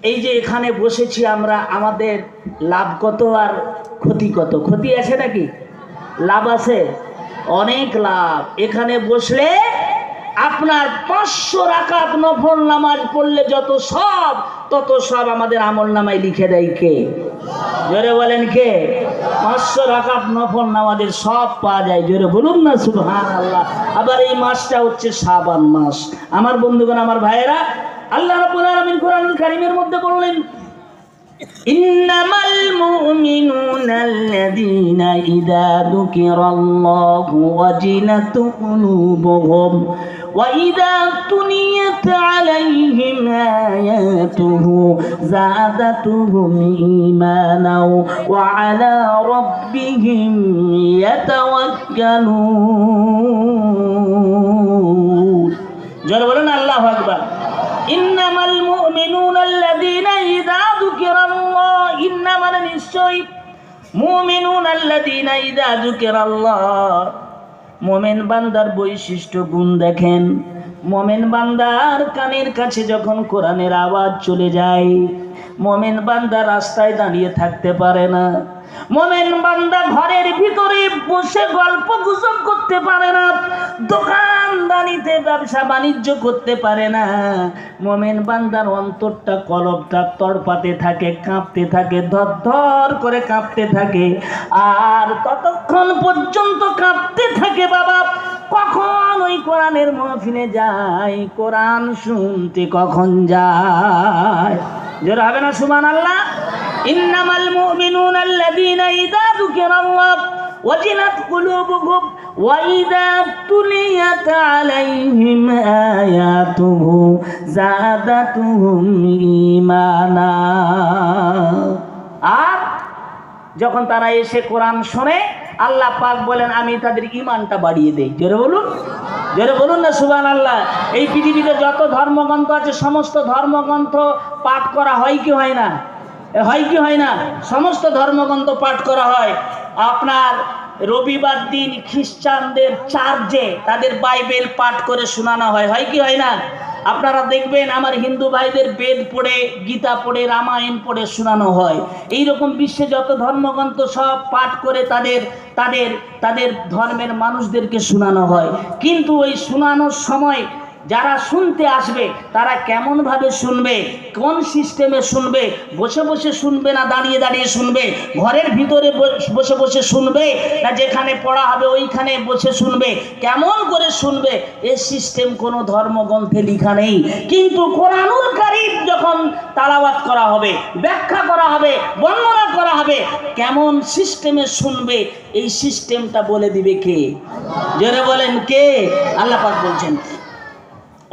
এই যে এখানে বসেছি আমরা, আমাদের লাভ কত আর ক্ষতি কত? ক্ষতি আছে নাকি? লাভ আছে, অনেক লাভ। এখানে বসলে আপনার 500 রাকাত নফল নামাজ পড়লে যত সব, তত সব আমাদের আমল নামায় লিখে দেয় কে? জোরে বলেন কে? 500 রাকাত নফল নামাজের সব পাওয়া যায়। জোরে বলুন না সুবহানাল্লাহ। আবার এই মাসটা হচ্ছে শাবান মাস। আমার বন্ধুগণ, আমার ভাইয়েরা, আল্লাহ রাব্বুল আলামিন কোরআনুল কারীমের মধ্যে বললেন, ইন্নামাল মুমিনুনা আল্লাযীনা ইযা যুকিরাল্লাহু ওয়াজিলাত কুলুবুহুম ওয়া ইযা তুলিয়াত আলাইহিম আয়াতুহু যাদাতুহুম ঈমানাও ওয়া আলা রাব্বিহিম ইয়াতাওয়াক্কালুন। যারা বলেন আল্লাহু আকবার। ইন্নামাল মুমিনুনা আল্লাযীনা ইযা যুকিরাল্লাহ, ইন্না মানে নিশ্চয়, মুমিনুনা আল্লাযীনা ইযা যুকিরাল্লাহ, মুমিন বান্দার বৈশিষ্ট্য গুণ দেখেন। মুমিন বান্দার কানের কাছে যখন কোরআনের আওয়াজ চলে যায়, মুমিন বান্দা রাস্তায় দাঁড়িয়ে থাকতে পারে না। মুমিন বান্দা ঘরের ভিতরে বসে গল্প গুজব করতে পারে না, দোকানদারিতে ব্যবসা বাণিজ্য করতে পারে না। মুমিন বান্দার অন্তরটা, কলবটা তড়পাতে থাকে, কাঁপতে থাকে, ধর করে কাঁপতে থাকে। আর ততক্ষণ পর্যন্ত কাঁপতে থাকে বাবা, কখন ওই কোরআনের মাহফিলে যায়, কোরআন শুনতে কখন যায়। জোরে হবে না সুবহানাল্লাহ? ইন্নামাল মুমিনুনা আল্লাযীনা ইযা যুকিরাল্লাহ ওয়াজিলাত কুলুবুহুম ওয়া ইযা তুলিয়াত আলাইহিম আয়াতুহু যাদাতুহুম ঈমানা। আর যখন তারা এসে কোরআন শোনে, আল্লাহ পাক বলেন আমি তাদের ঈমানটা বাড়িয়ে দেই। জোরে বলুন, জোরে বলুন না সুবহানাল্লাহ। এই পৃথিবীতে যত ধর্মগ্রন্থ আছে, সমস্ত ধর্মগ্রন্থ পাঠ করা হয় কি হয় না? হয় কি হয় না? সমস্ত ধর্মগ্রন্থ পাঠ করা হয়। আপনার রবিবার দিন খ্রিস্টানদের চার্চে তাদের বাইবেল পাঠ করে শোনানো হয়, হয় কি হয় না? আপনারা দেখবেন আমার হিন্দু ভাইদের বেদ পড়ে, গীতা পড়ে, রামায়ণ পড়ে শোনানো হয়। এইরকম বিশ্বে যত ধর্মগ্রন্থ সব পাঠ করে তাদের তাদের তাদের ধর্মের মানুষদেরকে শোনানো হয়। কিন্তু ওই শোনানোর সময় যারা শুনতে আসবে তারা কেমনভাবে শুনবে, কোন সিস্টেমে শুনবে, বসে বসে শুনবে না দাঁড়িয়ে দাঁড়িয়ে শুনবে, ঘরের ভিতরে বসে বসে শুনবে না যেখানে পড়া হবে ওইখানে বসে শুনবে, কেমন করে শুনবে, এই সিস্টেম কোনো ধর্মগ্রন্থে লেখা নেই। কিন্তু কোরআনুল কারীম যখন তালাওয়াত করা হবে, ব্যাখ্যা করা হবে, বর্ণনা করা হবে, কেমন সিস্টেমে শুনবে, এই সিস্টেমটা বলে দিবে কে? জোরে বলেন কে? আল্লাহ পাক বলছেন,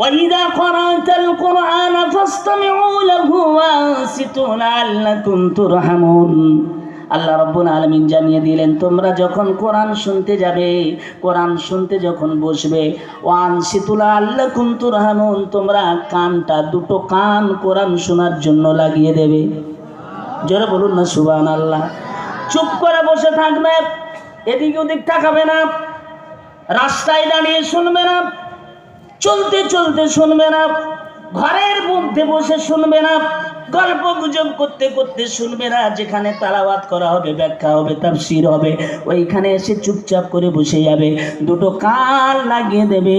وَإِذَا قَرَأْتَ الْقُرْآنَ فَاسْتَمِعُوا لَهُ وَأَنصِتُوا لَعَلَّكُمْ تُرْحَمُونَ। আল্লাহ রাব্বুল আলামিন জানিয়ে দিলেন, তোমরা যখন কোরআন শুনতে যাবে, কোরআন শুনতে যখন বসবে, ওয়ানসিতু লাআল্লাকুম তুরহামুন, তোমরা কানটা, দুটো কান কোরআন শোনার জন্য লাগিয়ে দেবে। জোরে বলুন না সুবহানাল্লাহ। চুপ করে বসে থাকবে, এদিক ওদিক তাকাবে না, রাস্তায় দাঁড়িয়ে শুনবে না, চলতে চলতে শুনবে না, ঘরের মধ্যে বসে শুনবে না, গল্প গুজব করতে করতে শুনবে না। যেখানে তেলাওয়াত করা হবে, ব্যাখ্যা হবে, তাফসীর হবে, ওইখানে এসে চুপচাপ করে বসে যাবে, দুটো কান লাগিয়ে দেবে।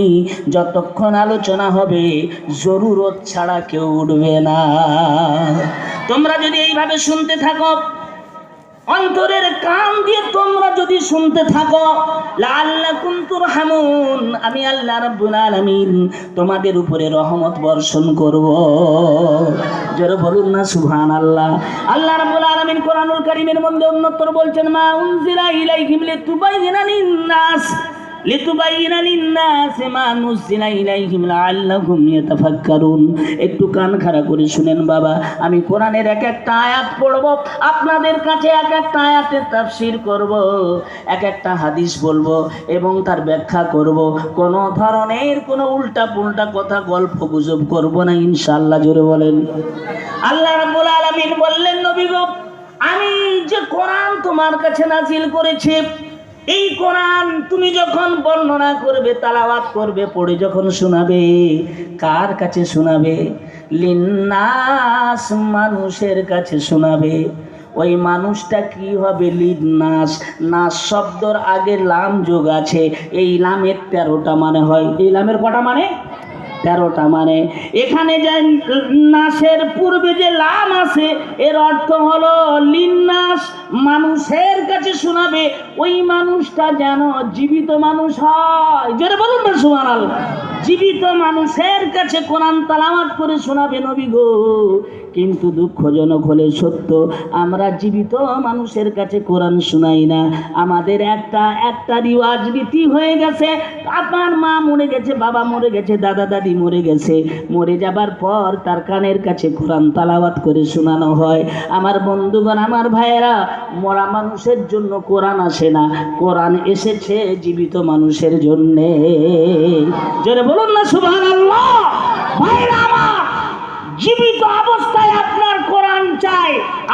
যতক্ষণ আলোচনা হবে জরুরত ছাড়া কেউ উঠবে না। তোমরা যদি এইভাবে শুনতে থাকো, অন্তরের কান দিয়ে তোমরা যদি শুনতে থাকো, লাআল্লাকুম তুরহামুন, আমি আল্লাহ রাব্বুল আলামিন তোমাদের উপরে রহমত বর্ষণ করব। জোরে বলুন না সুবহানাল্লাহ। আল্লাহ রাব্বুল আলামিন কোরআনুল কারীমের মধ্যে অন্যত্র বলছেন, মা উনজিলা ইলাইহিম লিতুবাইয়িনা লিন-নাস মা নুজিলা ইলাইহিম লাআল্লাহুম ইয়াতাফাক্কারুন। একটু কান খাড়া করে শুনেন বাবা, আমি কোরআনের এক একটা আয়াত পড়ব, আপনাদের কাছে এক একটা আয়াতের তাফসীর করব, এক একটা হাদিস বলবো এবং তার ব্যাখ্যা করব। কোন ধরনের কোনো উল্টা পুল্টা কথা, গল্প গুজব করব না ইনশাআল্লাহ। জোরে বলেন। আল্লাহ রাব্বুল আলামিন বললেন, নবী গো, আমি যে কোরআন তোমার কাছে নাজিল করেছি, এই কোরআন তুমি যখন বর্ণনা করবে, তেলাওয়াত করবে, পড়ে যখন শোনাবে, কার কাছে শোনাবে? লিন্নাস, মানুষের কাছে শোনাবে। ওই মানুষটা কি হবে? লিন্নাস, নাস শব্দর আগে লাম যোগ আছে, এই লামের 13টা মানে হয়। এই লামের কটা মানে? 13টা মানে। এখানে যে নাসের পূর্বে যে লাম আছে, এর অর্থ হলো লিন্নাস, মানুষের কাছে শোনাবে। ওই মানুষটা যেন জীবিত মানুষ হয়। জোরে বলুন না সুবহানাল্লাহ। জীবিত মানুষের কাছে কোরআন তেলাওয়াত করে শোনাবে নবী গো। কিন্তু দুঃখজনক হলে সত্য, আমরা জীবিত মানুষের কাছে কোরআন শোনাই না। আমাদের একটা রিওয়াজ রীতি হয়ে গেছে। আপনার মা মরে গেছে, বাবা মরে গেছে, দাদা দাদি মরে গেছে, মরে যাবার পর তার কানের কাছে কোরআন তেলাওয়াত করে শোনানো হয়। আমার বন্ধুগণ, আমার ভাইয়েরা, মরা মানুষের জন্য কোরআন আসে না, কোরআন এসেছে জীবিত মানুষের জন্যে। জোরে বলুন না সুবহানাল্লাহ। ভাইরা আমার, জীবিত অবস্থায় আপনার কোরআন চাই।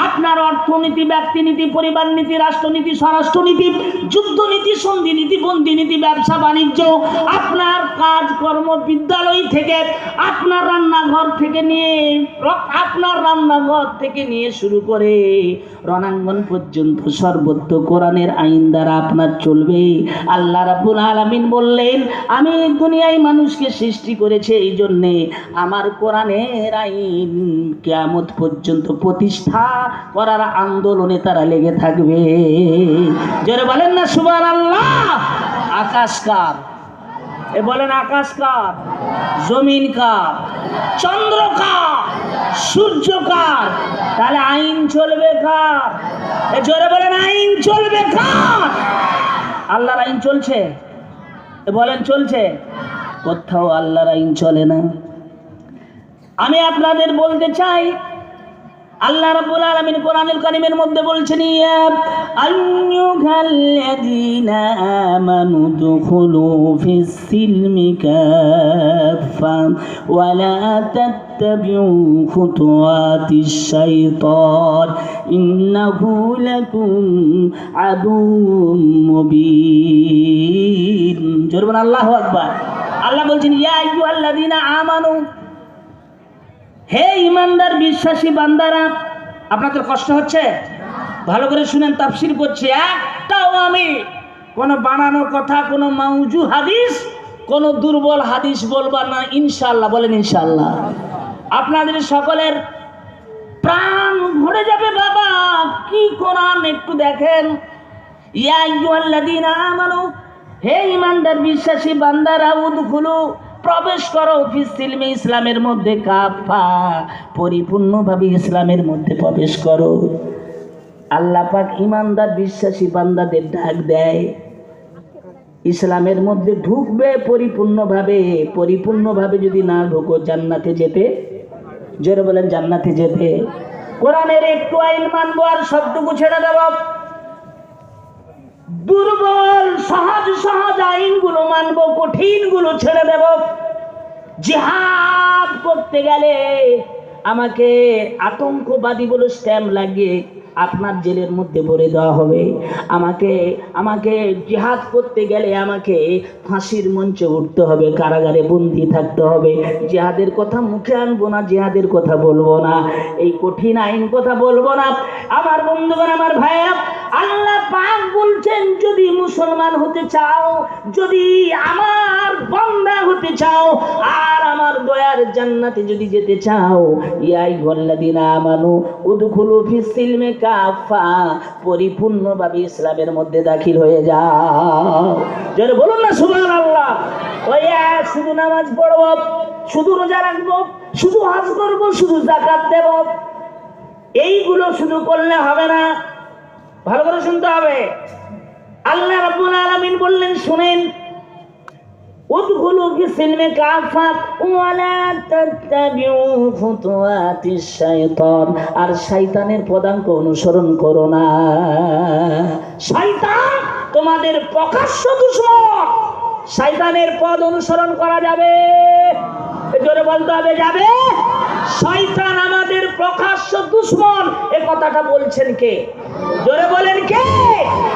আপনার অর্থনীতি, ব্যক্তিনীতি, পরিবার নীতি, রাষ্ট্রনীতি, স্বরাষ্ট্রনীতি, যুদ্ধনীতি, সন্ধি নীতি, বন্দী নীতি, ব্যবসা বাণিজ্য, আপনার কাজকর্ম, বিদ্যালয় থেকে, আপনার রান্নাঘর থেকে নিয়ে শুরু করে রণাঙ্গন পর্যন্ত সর্বত্র কোরআনের আইন দ্বারা আপনার চলবে। আল্লাহ রাব্বুল আলামিন বললেন, আমি দুনিয়ায় মানুষকে সৃষ্টি করেছি এই জন্যে আমার কোরআনের আইন কিয়ামত পর্যন্ত প্রতিষ্ঠা করার আন্দোলনে তারা লেগে থাকবে। জোরে বলেন না সুবহানাল্লাহ। আকাশ কার? এ বলেন, আকাশ কার? জমিন কার? চন্দ্র কার? সূর্য কার? তাহলে আইন চলবে কার? এ জোরে বলেন, আইন চলবে কার? আল্লাহর আইন চলছে? এ বলেন, চলছে? কোথাও আল্লাহর আইন চলে না। আমি আপনাদের বলতে চাই, আল্লাহ রাব্বুল আলামিন কোরআনুল কারীমের মধ্যে বলছেন, ইয়া আইয়ুহাল্লাযীনা আমানু দুখুলু ফিস সিলমি কাফা ওয়া লা তাত্তাবিউ খুতুওয়াতিশ শাইতান ইন্নাহু লাকুম আদুউম মুবিন। জোরে বলুন আল্লাহু আকবার। আল্লাহ বলছেন, ইয়া আইয়ুহাল্লাযীনা আমানু, হে ইমানদার বিশ্বাসী বান্দারা। আপনাদের কষ্ট হচ্ছে? ভালো করে শুনেন, তাফসীর করছি। একটাও আমি কোনো বানানো কথা, কোনো মাউজু হাদিস, কোনো দুর্বল হাদিস বলবার না ইনশাআল্লাহ। বলেন ইনশাআল্লাহ। আপনাদের সকলের প্রাণ ভরে যাবে, বাবা কি কোরআন একটু দেখেন। ইয়া আইয়ুহাল্লাযীনা আমানু, হে ইমানদার বিশ্বাসী বান্দারা, উদখুলু, প্রবেশ করো, ফিস সিলমি, ইসলামের মধ্যে, কাফা, পরিপূর্ণভাবে ইসলামের মধ্যে প্রবেশ করো। আল্লাহ পাক ইমানদার বিশ্বাসী বান্দাদের ডাক দেয়, ইসলামের মধ্যে ঢুকবে পরিপূর্ণভাবে। পরিপূর্ণভাবে যদি না ঢুকো, জান্নাতে যেতে, জোরে বলেন, জান্নাতে যেতে। কোরআনের একটু আইন মানবো আর সবটুকু ছেড়ে দেব। দুর্বল সহজ সহজ আইনগুলো মানবো, কঠিনগুলো ছেড়ে দেব। জিহাদ করতে গেলে আমাকে আতঙ্কবাদী বলে স্ট্যাম্প লাগিয়ে আপনার জেলের মধ্যে ভরে দেওয়া হবে। আমাকে জিহাদ করতে গেলে আমাকে ফাঁসির মঞ্চে উঠতে হবে, কারাগারে বন্দি থাকতে হবে। জিহাদের কথা মুখে আনবো না, জিহাদের কথা বলবো না, এই কঠিন আইন কথা বলবো না। আমার বন্ধুগণ, আমার ভাইয়েরা, আল্লাহ পাক বলছেন যদি মুসলমান হতে চাও, যদি আমার বান্দা হতে চাও, আর আমার দয়ার জান্নাতে যদি যেতে চাও, ইয়া আইয়ুহাল্লাযীনা আমানু উদখুলু ফিস সিলমি কাফা, পরিপূর্ণভাবে ইসলামের মধ্যে দাখিল হয়ে যাও। যারা বলুন না সুবহানাল্লাহ। ওই শুধু নামাজ পড়ব, শুধু রোজা রাখবো, শুধু হজ করব, শুধু যাকাত দেব, এইগুলো শুধু করলে হবে না। ভালো করে শুনতে হবে। আল্লাহ রাব্বুল আলামিন বললেন, শুনেন, উদখুলু ফিস সিলমি কাফা ওয়া লা তাত্তাবিউ খুতুওয়াতিশ শাইতান, আর শয়তানের পদাঙ্ক অনুসরণ করো না। শয়তান তোমাদের প্রকাশ্য দুশমন। শয়তানের পদ অনুসরণ করা যাবে? জোরে বলতে হবে, যাবে? শয়তান আমাদের প্রকাশ্য দুশমন। এই কথাটা বলছেন কে? জোরে বলেন কে?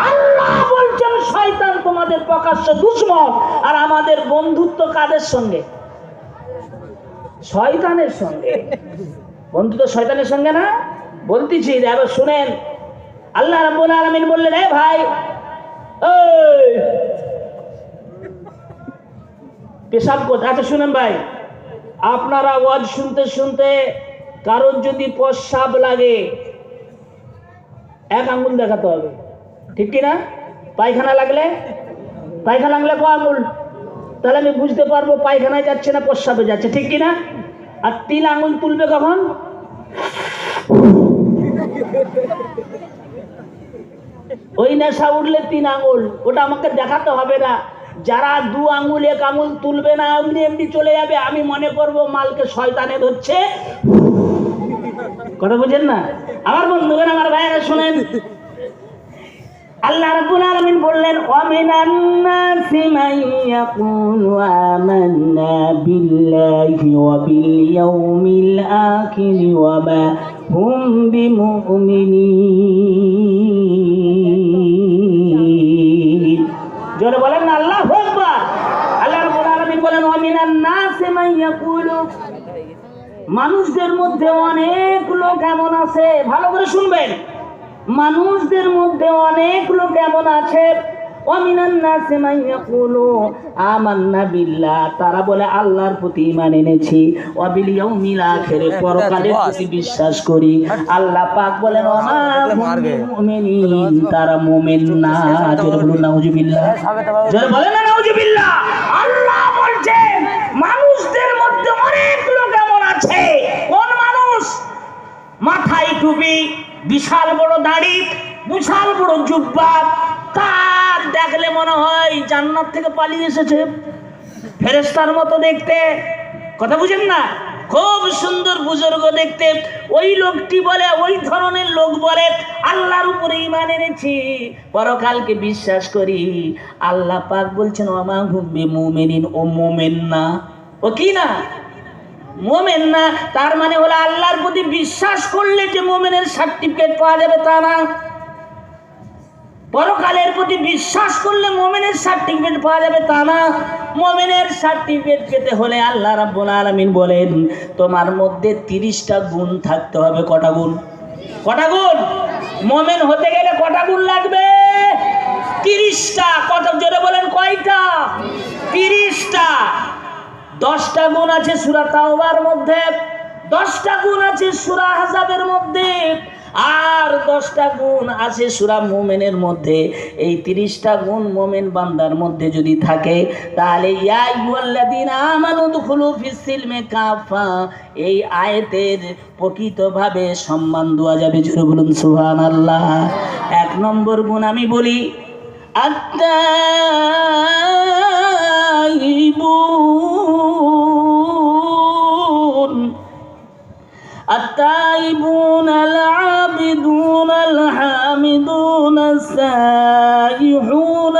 আল্লাহ বলছেন শয়তান তোমাদের প্রকাশ্য দুশমন। আর আমাদের বন্ধুত্ব কাদের সঙ্গে? শয়তানের সঙ্গে। বন্ধুত্ব শয়তানের সঙ্গে না? বলতেছি, এবার শুনেন। আল্লাহ রাব্বুল আলামিন বললেন, এ ভাই, এই পেশাব করতে। আচ্ছা শুনেন ভাই, আপনারা ওয়াজ শুনতে শুনতে কারোর যদি প্রস্রাব লাগে, এক আঙ্গুল দেখাতে হবে, ঠিক কিনা? পায়খানা লাগলে ক আঙ্গুল? তাহলে আমি বুঝতে পারবো পায়খানায় যাচ্ছে না প্রস্রাবে যাচ্ছে, ঠিক কিনা? আর 3 আঙ্গুল তুলবে কখন? ওই নেশা উঠলে 3 আঙ্গুল, ওটা আমাকে দেখাতে হবে না। যারা 2 আঙ্গুল 1 আঙ্গুল তুলবে না, এমনি এমনি চলে যাবে, আমি মনে করব মালকে শয়তানে ধরছে। কথা বুঝেন না আমার বন্ধুগণ, আমার ভাইয়েরা শুনেন। আল্লাহ রাব্বুল আলামিন বললেন, ওয়া মিনান নাসি মান ইয়াকুলু আমান্না বিল্লাহি ওয়া বিল ইয়াউমিল আখির ওয়া মা হুম বিমুমিনিন। জোরে বলেন না আল্লাহু আকবার। আল্লাহ রাব্বুল আলামিন বলেন, ওয়া মিনান নাসি মান ইয়াকুলু, মানুষদের মধ্যে অনেক লোক এমন আছে, ভালো করে শুনবেন, মানুষদের মধ্যে অনেক লোক এমন আছে, ওয়ামিনান নাসি মান ইয়াকুলু আমান্না বিল্লাহ, তারা বলে আল্লাহর প্রতি ঈমান এনেছি, ওয়া বিল ইয়াউমিল আখির, পরকালের প্রতি বিশ্বাস করি। আল্লাহ পাক বলেন, ওয়া মা হুম বিমুমিনিন, তারা মুমিন না। জোরে বলুন নাউজুবিল্লাহ। জোরে বলেন না নাউজুবিল্লাহ। আল্লাহ বলছেন মানুষদের মধ্যে অনেক লোক এমন আছে। কোন মানুষ? মাথায় টুপি, বিশাল বড় দাড়ি, বিশাল বড় জুব্বা, তার দেখলে মনে হয় জান্নাত থেকে পালিয়ে এসেছে, ফেরেশতার মতো দেখতে। কথা বুঝেন না? খুব সুন্দর বুজুর্গ দেখতে। ওই লোকটি বলে, ওই ধরনের লোক বলে, আল্লাহর উপরে ঈমান এনেছি, পরকালকে বিশ্বাস করি। আল্লাহ পাক বলছেন, ওয়া মা হুম বিমুমিনিন, ও মুমিন না। ও কি না? মুমিন না। তার মানে হলো আল্লাহর প্রতি বিশ্বাস করলে যে মুমিনের সার্টিফিকেট পাওয়া যাবে তা না। পরকালের প্রতি বিশ্বাস করলে মুমিনের সার্টিফিকেট পাওয়া যাবে তা না। মুমিনের সার্টিফিকেট পেতে হলে আল্লাহ রাব্বুল আলামিন বলেন, তোমার মধ্যে 30টা গুণ থাকতে হবে। কটা গুণ? কটা গুণ? মুমিন হতে গেলে কটা গুণ লাগবে? 30টা। কত? জোরে বলেন, কয়টা? 30টা। 10টা গুণ আছে সূরা তাওবার মধ্যে, 10টা গুণ আছে সূরা আহজাবের মধ্যে, আর 10টা গুণ আছে সূরা মুমিনের মধ্যে। এই 30টা গুণ মুমিন বান্দার মধ্যে যদি থাকে, তাহলে ইয়া আইয়ুহাল্লাযীনা আমানু দুখুলু ফিস সিলমি কাফা, এই আয়াতের প্রকৃতভাবে সম্মান দেওয়া যাবে। জোরে বলুন সুবহানাল্লাহ। 1 নম্বর গুণ আমি বলি, التائبون العابدون الحامدون السائحون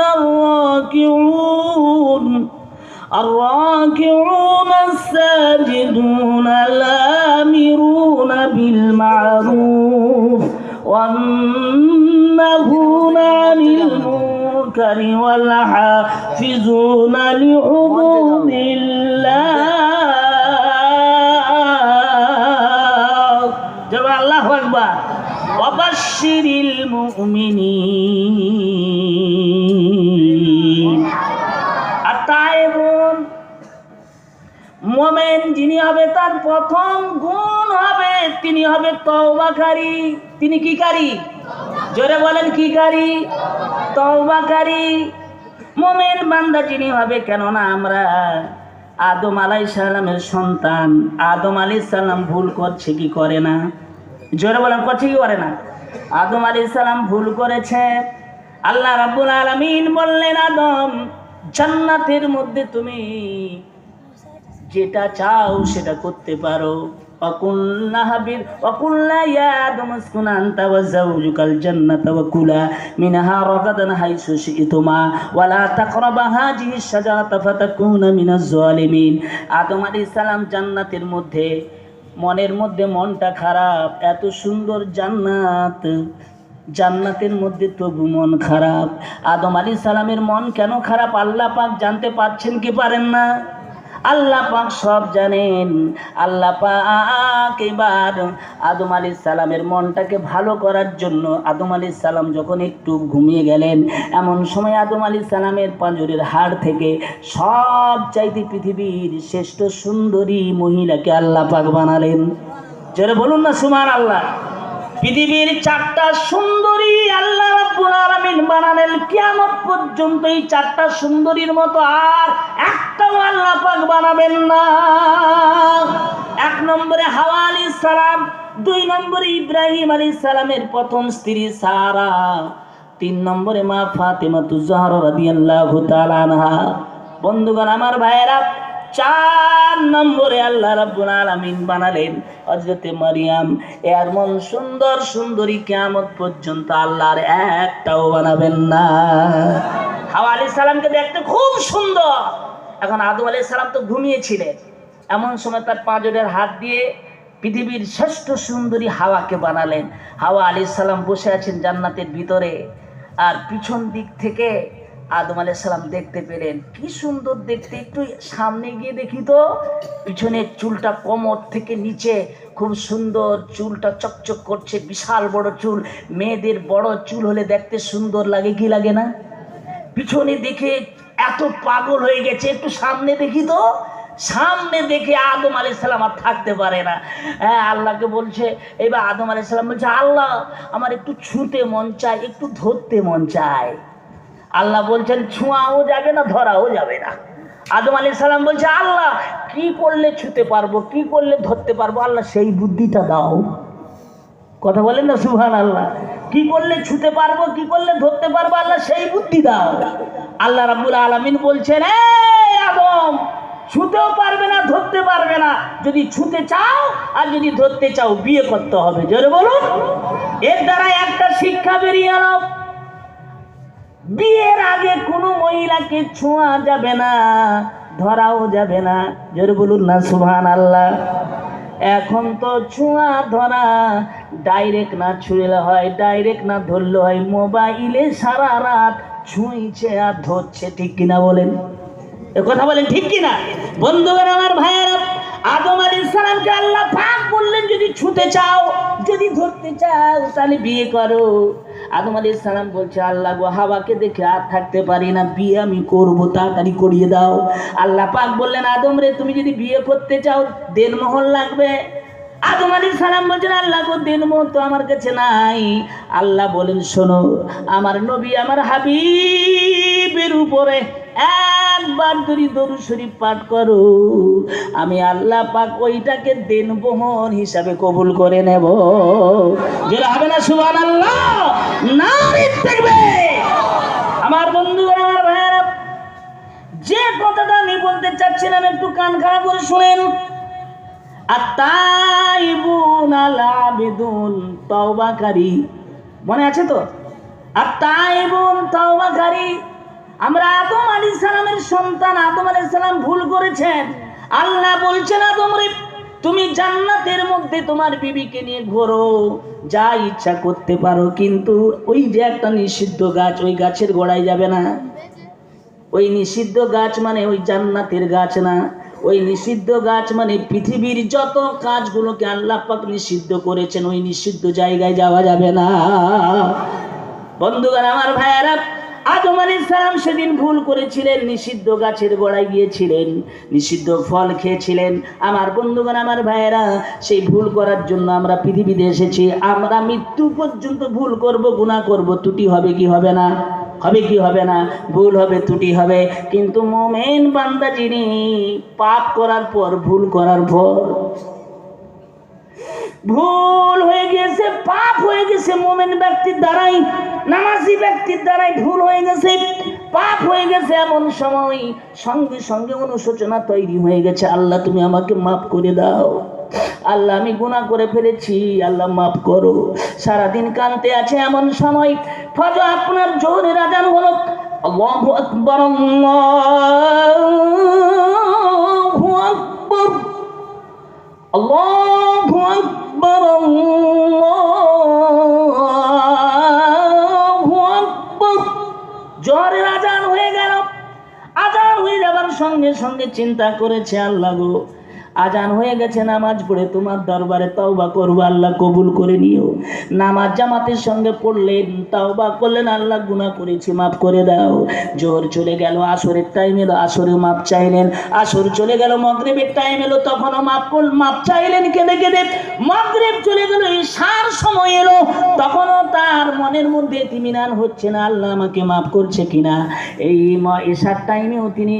الراكعون الساجدون الآمرون بالمعروف والنهون عن المنكر والحافظون لحدود الله جب الله أكبر وبشر المؤمنين التائبون মোমেন যিনি হবে তার প্রথম গুণ হবে তিনি হবে তওবাকারী। তিনি কি কারী? জোরে বলেন কি কারী? তওবাকারী। মোমেন বান্দা যিনি হবে, কেননা আমরা আদম আলাইহিস সালামের সন্তান। আদম আলাইহিস সালাম ভুল করছে কি করে না? জোরে বলেন করছে কি করে না? আদম আলাইহিস সালাম ভুল করেছে। আল্লাহ রাব্বুল আলামিন বললেন, আদম জান্নাতের মধ্যে তুমি যেটা চাও সেটা করতে পারো। وقلنا يا آدم اسكن أنت وزوجك الجنة وكلا منها رغدا حيث شئتما ولا تقربا هذه الشجرة فتكونا من الظالمين। আদম আলাইহিস সালাম জান্নাতের মধ্যে, মনের মধ্যে মনটা খারাপ, এত সুন্দর জান্নাত, জান্নাতের মধ্যে তবু মন খারাপ। আদম আলাইহিস সালামের মন কেন খারাপ আল্লাহ পাক জানতে পারছেন কি পারেন না? আল্লাহ পাক সব জানেন। আল্লাহ পাক এবার আদম আলাইহিস সালামের মনটাকে ভালো করার জন্য আদম আলাইহিস সালাম যখন একটু ঘুমিয়ে গেলেন, এমন সময় আদম আলাইহিস সালামের পাঁজরের হাড় থেকে সব চাইতে পৃথিবীর শ্রেষ্ঠ সুন্দরী মহিলাকে আল্লাহ পাক বানালেন। যারা বলুন না সুবহানাল্লাহ। পৃথিবীর 4টা সুন্দরী আল্লাহ রাব্বুল আলামিন বানালেন। কিয়ামত পর্যন্ত এই 4টা সুন্দরীর মতো আর একটাও আল্লাহ পাক বানাবেন না। 1 নম্বরে হাওয়া আলাইহিস সালাম, 2 নম্বরে ইব্রাহিম আলাইহিস সালামের প্রথম স্ত্রী সারা, 3 নম্বরে মা ফাতেমাতুজ জাহরা রাদিয়াল্লাহু তাআলা আনহা। বন্ধুগণ আমার ভাইয়েরা, 4 নম্বরে আল্লাহ রাব্বুল আলামিন বানালেন হযরতে মারিয়াম। এমন সুন্দর সুন্দরী কিয়ামত পর্যন্ত আল্লাহর একটাও বানাবেন না। হাওয়া আলাইহিস সালামকে দেখতে খুব সুন্দর। এখন আদম আলাইহিস সালাম তো ঘুমিয়েছিলেন, এমন সময় তার পাঁজরের হাত দিয়ে পৃথিবীর শ্রেষ্ঠ সুন্দরী হাওয়াকে বানালেন। হাওয়া আলাইহিস সালাম বসে আছেন জান্নাতের ভিতরে, আর পিছন দিক থেকে আদম আলাইহিস সালাম দেখতে পেলেন কি সুন্দর দেখতে। একটু সামনে গিয়ে দেখি তো, পিছনের চুলটা কোমর থেকে নিচে খুব সুন্দর, চুলটা চকচক করছে, বিশাল বড় চুল। মেয়েদের বড় চুল হলে দেখতে সুন্দর লাগে, কি লাগে না? পিছনে দেখে এত পাগল হয়ে গেছে, একটু সামনে দেখি তো। সামনে দেখে আদম আলাইহিস সালাম আর থাকতে পারে না। হ্যাঁ, আল্লাহকে বলছে। এবার আদম আলাইহিস সালাম বলছে, আল্লাহ আমার একটু ছুঁতে মন চায়, একটু ধরতে মন চায়। আল্লাহ বলছেন ছোঁয়াও যাবে না, ধরাও যাবে না। আদম আলাইহিস সালাম বলছে, আল্লাহ কি করলে ছুঁতে পারবো, কি করলে ধরতে পারবো? আল্লাহ সেই বুদ্ধিটা দাও। কথা বলেন না সুবহানাল্লাহ। কি করলে ছুঁতে পারবো, কি করলে ধরতে পারবো, আল্লাহ সেই বুদ্ধি দাও। আল্লাহ রাব্বুল আলামিন বলছেন, এই আদম ছুঁতেও পারবে না, ধরতে পারবে না। যদি ছুঁতে চাও আর যদি ধরতে চাও বিয়ে করতে হবে। জোরে বলুন। এর দ্বারা একটা শিক্ষা বেরিয়ে এলো, বিয়ের আগে কোনো মহিলাকে ছোঁয়া যাবে না, ধরাও যাবে না। জোরে বলুন না সুবহানাল্লাহ। এখন তো ছোঁয়া ধরা ডাইরেক্ট না ছুঁলে হয়, ডাইরেক্ট না ধরলে হয়। মোবাইলে সারা রাত ছুঁইছে আর ধরছে, ঠিক কিনা বলেন? এ কথা বলেন ঠিক কিনা? বন্ধুগণ আমার ভাইয়েরা, আদম আলাইহিস সালামকে আল্লাহ পাক বললেন, যদি ছুঁতে চাও, যদি ধরতে চাও তাহলে বিয়ে করো। আদম আলাইহিস সালাম বলছে, আল্লাহ গো হাওয়াকে দেখে আর থাকতে পারি না, বিয়ে আমি করবো, তাড়াতাড়ি করিয়ে দাও। আল্লাহ পাক বললেন, আদম রে তুমি যদি বিয়ে করতে চাও দেড়মোহর লাগবে। আদম আলাইহিস সালাম বলছেন, আল্লাহ গো দেড়মোহর তো আমার কাছে নাই। আল্লাহ বলেন, শোনো, আমার নবী আমার হাবিবের উপরে একবার যদি দরুদ শরীফ পাঠ করো, আমি আল্লাহ পাক ওইটাকে দেনমোহর হিসাবে কবুল করে নেব। যেটা হবে না সুবহানাল্লাহ, নারে তাকবীর। আমার বন্ধু আমার ভাইয়েরা, যে কথাটা আমি বলতে চাচ্ছিলাম একটু কান খাড়া করে শুনেন। আত-তাইবুন আল-আবিদুন, তওবাকারী। মনে আছে তো? আত-তাইবুন তওবাকারী। আমরা আদম আলাইহিস সালামের সন্তান। আদম আলাইহিস সালাম ভুল করেছেন। আল্লাহ বলছেন, আদম রে তুমি জান্নাতের মধ্যে তোমার বিবিকে নিয়ে ঘোরো, যা ইচ্ছা করতে পারো, কিন্তু ওই যে একটা নিষিদ্ধ গাছ, ওই গাছের গোড়ায় যাবে না। ওই নিষিদ্ধ গাছ মানে ওই জান্নাতের গাছ না। ওই নিষিদ্ধ গাছ মানে পৃথিবীর যত কাজগুলোকে আল্লাহ পাক নিষিদ্ধ করেছেন, ওই নিষিদ্ধ জায়গায় যাওয়া যাবে না। বন্ধুগণ, আমার ভাইয়েরা, আদম আলাইহিস সালাম সেদিন ভুল করেছিলেন, নিষিদ্ধ গাছের গোড়ায় গিয়েছিলেন, নিষিদ্ধ ফল খেয়েছিলেন। আমার বন্ধুগণ, আমার ভাইয়েরা, সেই ভুল করার জন্য আমরা পৃথিবীতে এসেছি। আমরা মৃত্যু পর্যন্ত ভুল করব, গুনাহ করব, ত্রুটি হবে কি হবে না? হবে কি হবে না? ভুল হবে, ত্রুটি হবে। কিন্তু মুমিন বান্দা যিনি পাপ করার পর, ভুল করার পর, ভুল হয়ে গেছে, পাপ হয়ে গেছে, মুমিন ব্যক্তির দ্বারাই, নামাজি ব্যক্তির দ্বারাই ভুল হয়ে গেছে, পাপ হয়ে গেছে, এমন সময় সঙ্গে সঙ্গে অনুশোচনা তৈরি হয়ে গেছে, আল্লাহ তুমি আমাকে মাফ করে দাও, আল্লাহ আমি গুনাহ করে ফেলেছি, আল্লাহ মাফ করো। সারাদিন কাঁদতে আছে, এমন সময় ফজর আপনার জোহরের আযান হলো, আল্লাহু আকবার, আল্লাহু আকবার, আল্লাহু আকবার, আল্লাহু আকবার। জোহরের আযান হয়ে গেল। আযান হয়ে যাবার সঙ্গে সঙ্গে চিন্তা করেছে, আল্লাহ গো, আযান হয়ে গেছে, নামাজ পড়ে তোমার দরবারে তওবা করব, আল্লাহ কবুল করে নিও। নামাজ জামাতের সঙ্গে পড়লেন, তওবা করলেন, আল্লাহ গুনাহ করেছি, মাফ করে দাও। জোহর চলে গেল, আসরের টাইম এলো, আসরে মাপ চাইলেন। আসর চলে গেল, মাগরিবের টাইম এলো, তখনও মাপ চাইলেন কেঁদে কেঁদে। মাগরিব চলে গেল, ইশার সময় এলো, তখনও তার মনের মধ্যে ইতমিনান হচ্ছে না, আল্লাহ আমাকে মাফ করছে কিনা। এই ইশার টাইমেও তিনি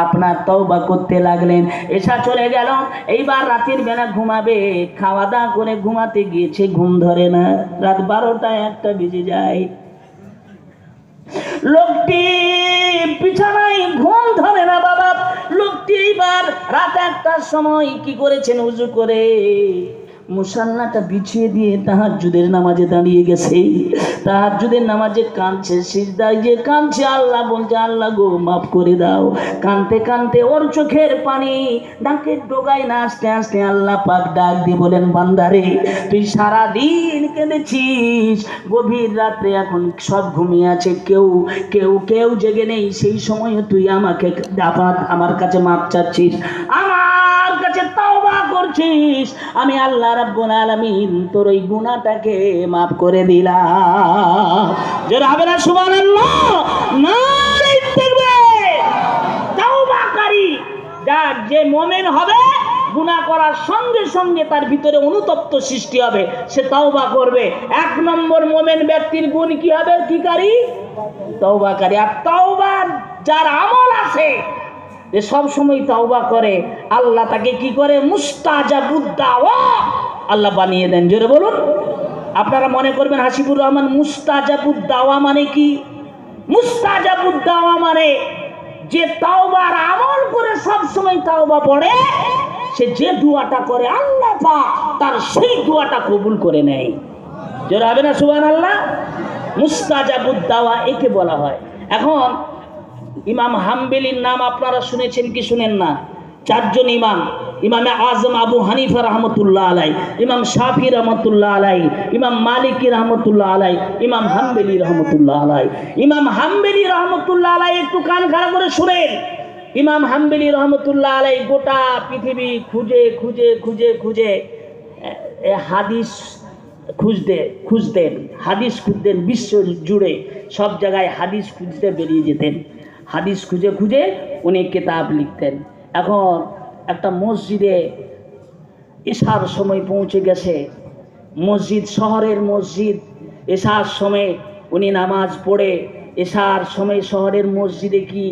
আপনার তওবা করতে লাগলেন। এশা চলে গেল, এইবার রাতের বেলা ঘুমাবে, খাওয়া দাওয়া করে ঘুমাতে গিয়েছে, ঘুম ধরে না, রাত 12টা 1টা বেজে যায়। লোকটি বিছানায় ঘুম ধরে না বাবা। লোকটি এইবার রাত 1টার সময় কি করেছেন, ওযু করে মুসাল্লাটা বিছিয়ে দিয়ে তাহাজ্জুদের নামাজে দাঁড়িয়ে গেছে। তাহাজ্জুদের নামাজে কাঁদছে, সিজদায় গিয়ে কাঁদছে, আল্লাহ বলছে, আল্লাহ গো মাফ করে দাও। কাঁদতে কাঁদতে ওর চোখের পানি নাকের ডগায় না আসতে আসতে আল্লাহ পাক ডাক দিয়ে বলেন, বান্দারে তুই সারাদিন কেঁদেছিস, গভীর রাত্রে এখন সব ঘুমিয়ে আছে, কেউ কেউ কেউ জেগে নেই, সেই সময়ও তুই আমাকে আমার কাছে মাফ চাচ্ছিস, আমার কাছে তওবা করছিস, আমি আল্লাহ রাব্বুল আলামিন তোর ওই গুনাহটাকে মাফ করে দিলাম। যারা হবে না সুবহানাল্লাহ, নারে তাকবীর। তওবাকারী যার, যে মুমিন হবে, গুনাহ করার সঙ্গে সঙ্গে তার ভিতরে অনুতপ্ত সৃষ্টি হবে, সে তওবা করবে। 1 নম্বর মুমিন ব্যক্তির গুণ কি হবে? কিকারী? তওবাকারী। আর তওবার যার আমল আছে, যে সব সময় তওবা করে, আল্লাহ তাকে কি করে? মুস্তাজাবুদ দাওয়া আল্লাহ বানিয়ে দেন। জোরে বলুন। আপনারা মনে করবেন হাসিবুর রহমান, মুস্তাজাবুদ দাওয়া মানে কি? মুস্তাজাবুদ দাওয়া মানে যে তাওবার আমল করে সব সময় তাওবা পড়ে, সে যে দোয়াটা করে আল্লাহ পাক তার সেই দোয়াটা কবুল করে নেয়। জোরে হবে না সুবহানাল্লাহ? মুস্তাজাবুদ দাওয়া একে বলা হয়। এখন ইমাম হাম্বলির নাম আপনারা শুনেছেন কি শুনেন না? 4 জন ইমাম, ইমামে আজম আবু হানিফা রহমতুল্লাহ আলাই, ইমাম শাফি রহমতুল্লাহ আলাই, ইমাম মালিকি রহমতুল্লাহ আলাই, ইমাম হাম্বলি রহমতুল্লাহ আলাই। ইমাম হাম্বলি রহমতুল্লাহ আলাই, একটু কান খাড়া করে শুনেন। ইমাম হাম্বলি রহমতুল্লাহ আলাই গোটা পৃথিবী খুঁজে খুঁজে খুঁজে খুঁজে হাদিস খুঁজতেন, হাদিস খুঁজতেন, বিশ্ব জুড়ে সব জায়গায় হাদিস খুঁজতে বেরিয়ে যেতেন। হাদিস খুঁজে খুঁজে উনি কিতাব লিখতেন। এখন একটা মসজিদে এশার সময় পৌঁছে গেছে, মসজিদ, শহরের মসজিদ, এশার সময় উনি নামাজ পড়ে, এশার সময় শহরের মসজিদে কি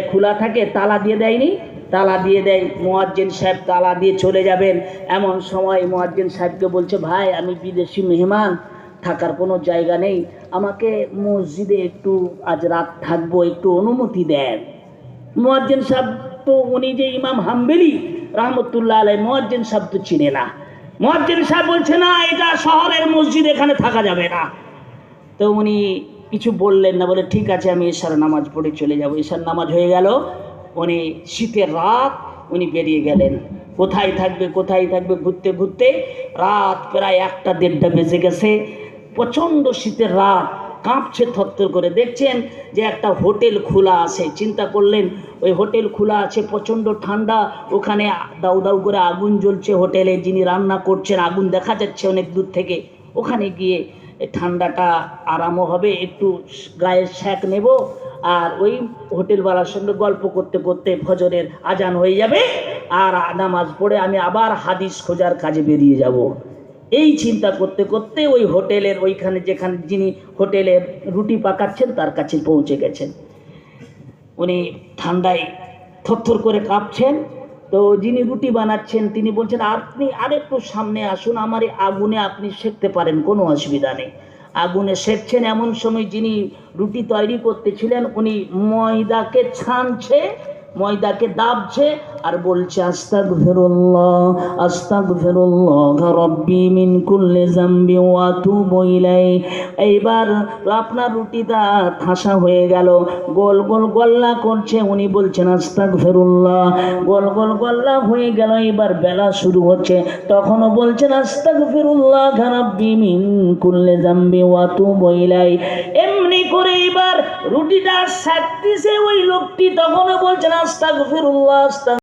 খোলা থাকে? তালা দিয়ে দেয়নি? তালা দিয়ে দেয়। মুয়াজ্জিন সাহেব তালা দিয়ে চলে যাবেন, এমন সময় মুয়াজ্জিন সাহেবকে বলছে, ভাই আমি বিদেশি মেহমান, থাকার কোনো জায়গা নেই, আমাকে মসজিদে একটু আজ রাত থাকবো, একটু অনুমতি দেন। মুয়াজ্জিন সাহেব তো, উনি যে ইমাম হাম্বলি রহমতুল্লাহ আলাই, মুয়াজ্জিন সাহেব তো চিনে না। মুয়াজ্জিন সাহেব বলছে, না এটা শহরের মসজিদ, এখানে থাকা যাবে না। তো উনি কিছু বললেন না, বলে ঠিক আছে আমি এশার নামাজ পড়ে চলে যাব। এশার নামাজ হয়ে গেল, উনি শীতের রাত, উনি বেরিয়ে গেলেন। কোথায় থাকবে কোথায় থাকবে ঘুরতে ঘুরতে রাত প্রায় 1টা 1:30 বেজে গেছে। প্রচণ্ড শীতের রাত, কাঁপছে থরথর করে। দেখছেন যে একটা হোটেল খোলা আছে, চিন্তা করলেন ওই হোটেল খোলা আছে, প্রচণ্ড ঠান্ডা, ওখানে দাউ দাউ করে আগুন জ্বলছে হোটেলে, যিনি রান্না করছেন আগুন দেখা যাচ্ছে অনেক দূর থেকে। ওখানে গিয়ে ঠান্ডাটা আরামও হবে, একটু গায়ের শ্যাক নেব, আর ওই হোটেলওয়ালার সঙ্গে গল্প করতে করতে ফজরের আজান হয়ে যাবে, আর নামাজ পড়ে আমি আবার হাদিস খোঁজার কাজে বেরিয়ে যাব। এই চিন্তা করতে করতে ওই হোটেলের ওইখানে, যেখানে যিনি হোটেলের রুটি পাকাচ্ছেন তার কাছে পৌঁছে গেছেন। উনি ঠান্ডায় থরথর করে কাঁপছেন। তো যিনি রুটি বানাচ্ছেন তিনি বলছেন, আপনি আরেকটু সামনে আসুন, আমার এই আগুনে আপনি সেঁকতে পারেন, কোনো অসুবিধা নেই। আগুনে সেঁকছেন, এমন সময় যিনি রুটি তৈরি করতেছিলেন উনি ময়দাকে ছানছে, ময়দাকে দাবছে আর বলছে, আস্তাগফিরুল্লাহ আস্তাগফিরুল্লাহ রাব্বি মিন কুল্লি যামবি ওয়া আতুবু ইলাইহি। এইবার আপনার রুটিটা ঠাসা হয়ে গেল, গোল গোল গল্লা করছে, উনি বলছেন আস্তাগফিরুল্লাহ, গোল গোল গল্লা হয়ে গেল। এবার বেলা শুরু হচ্ছে, তখনও বলছেন আস্তাগফিরুল্লাহ রাব্বি মিন কুল্লি যামবি ওয়া আতুবু ইলাইহি। এমনি করে এবার রুটিটা সেঁকতেছে ওই লোকটি, তখনও বলছেন আস্তাগফিরুল্লাহ।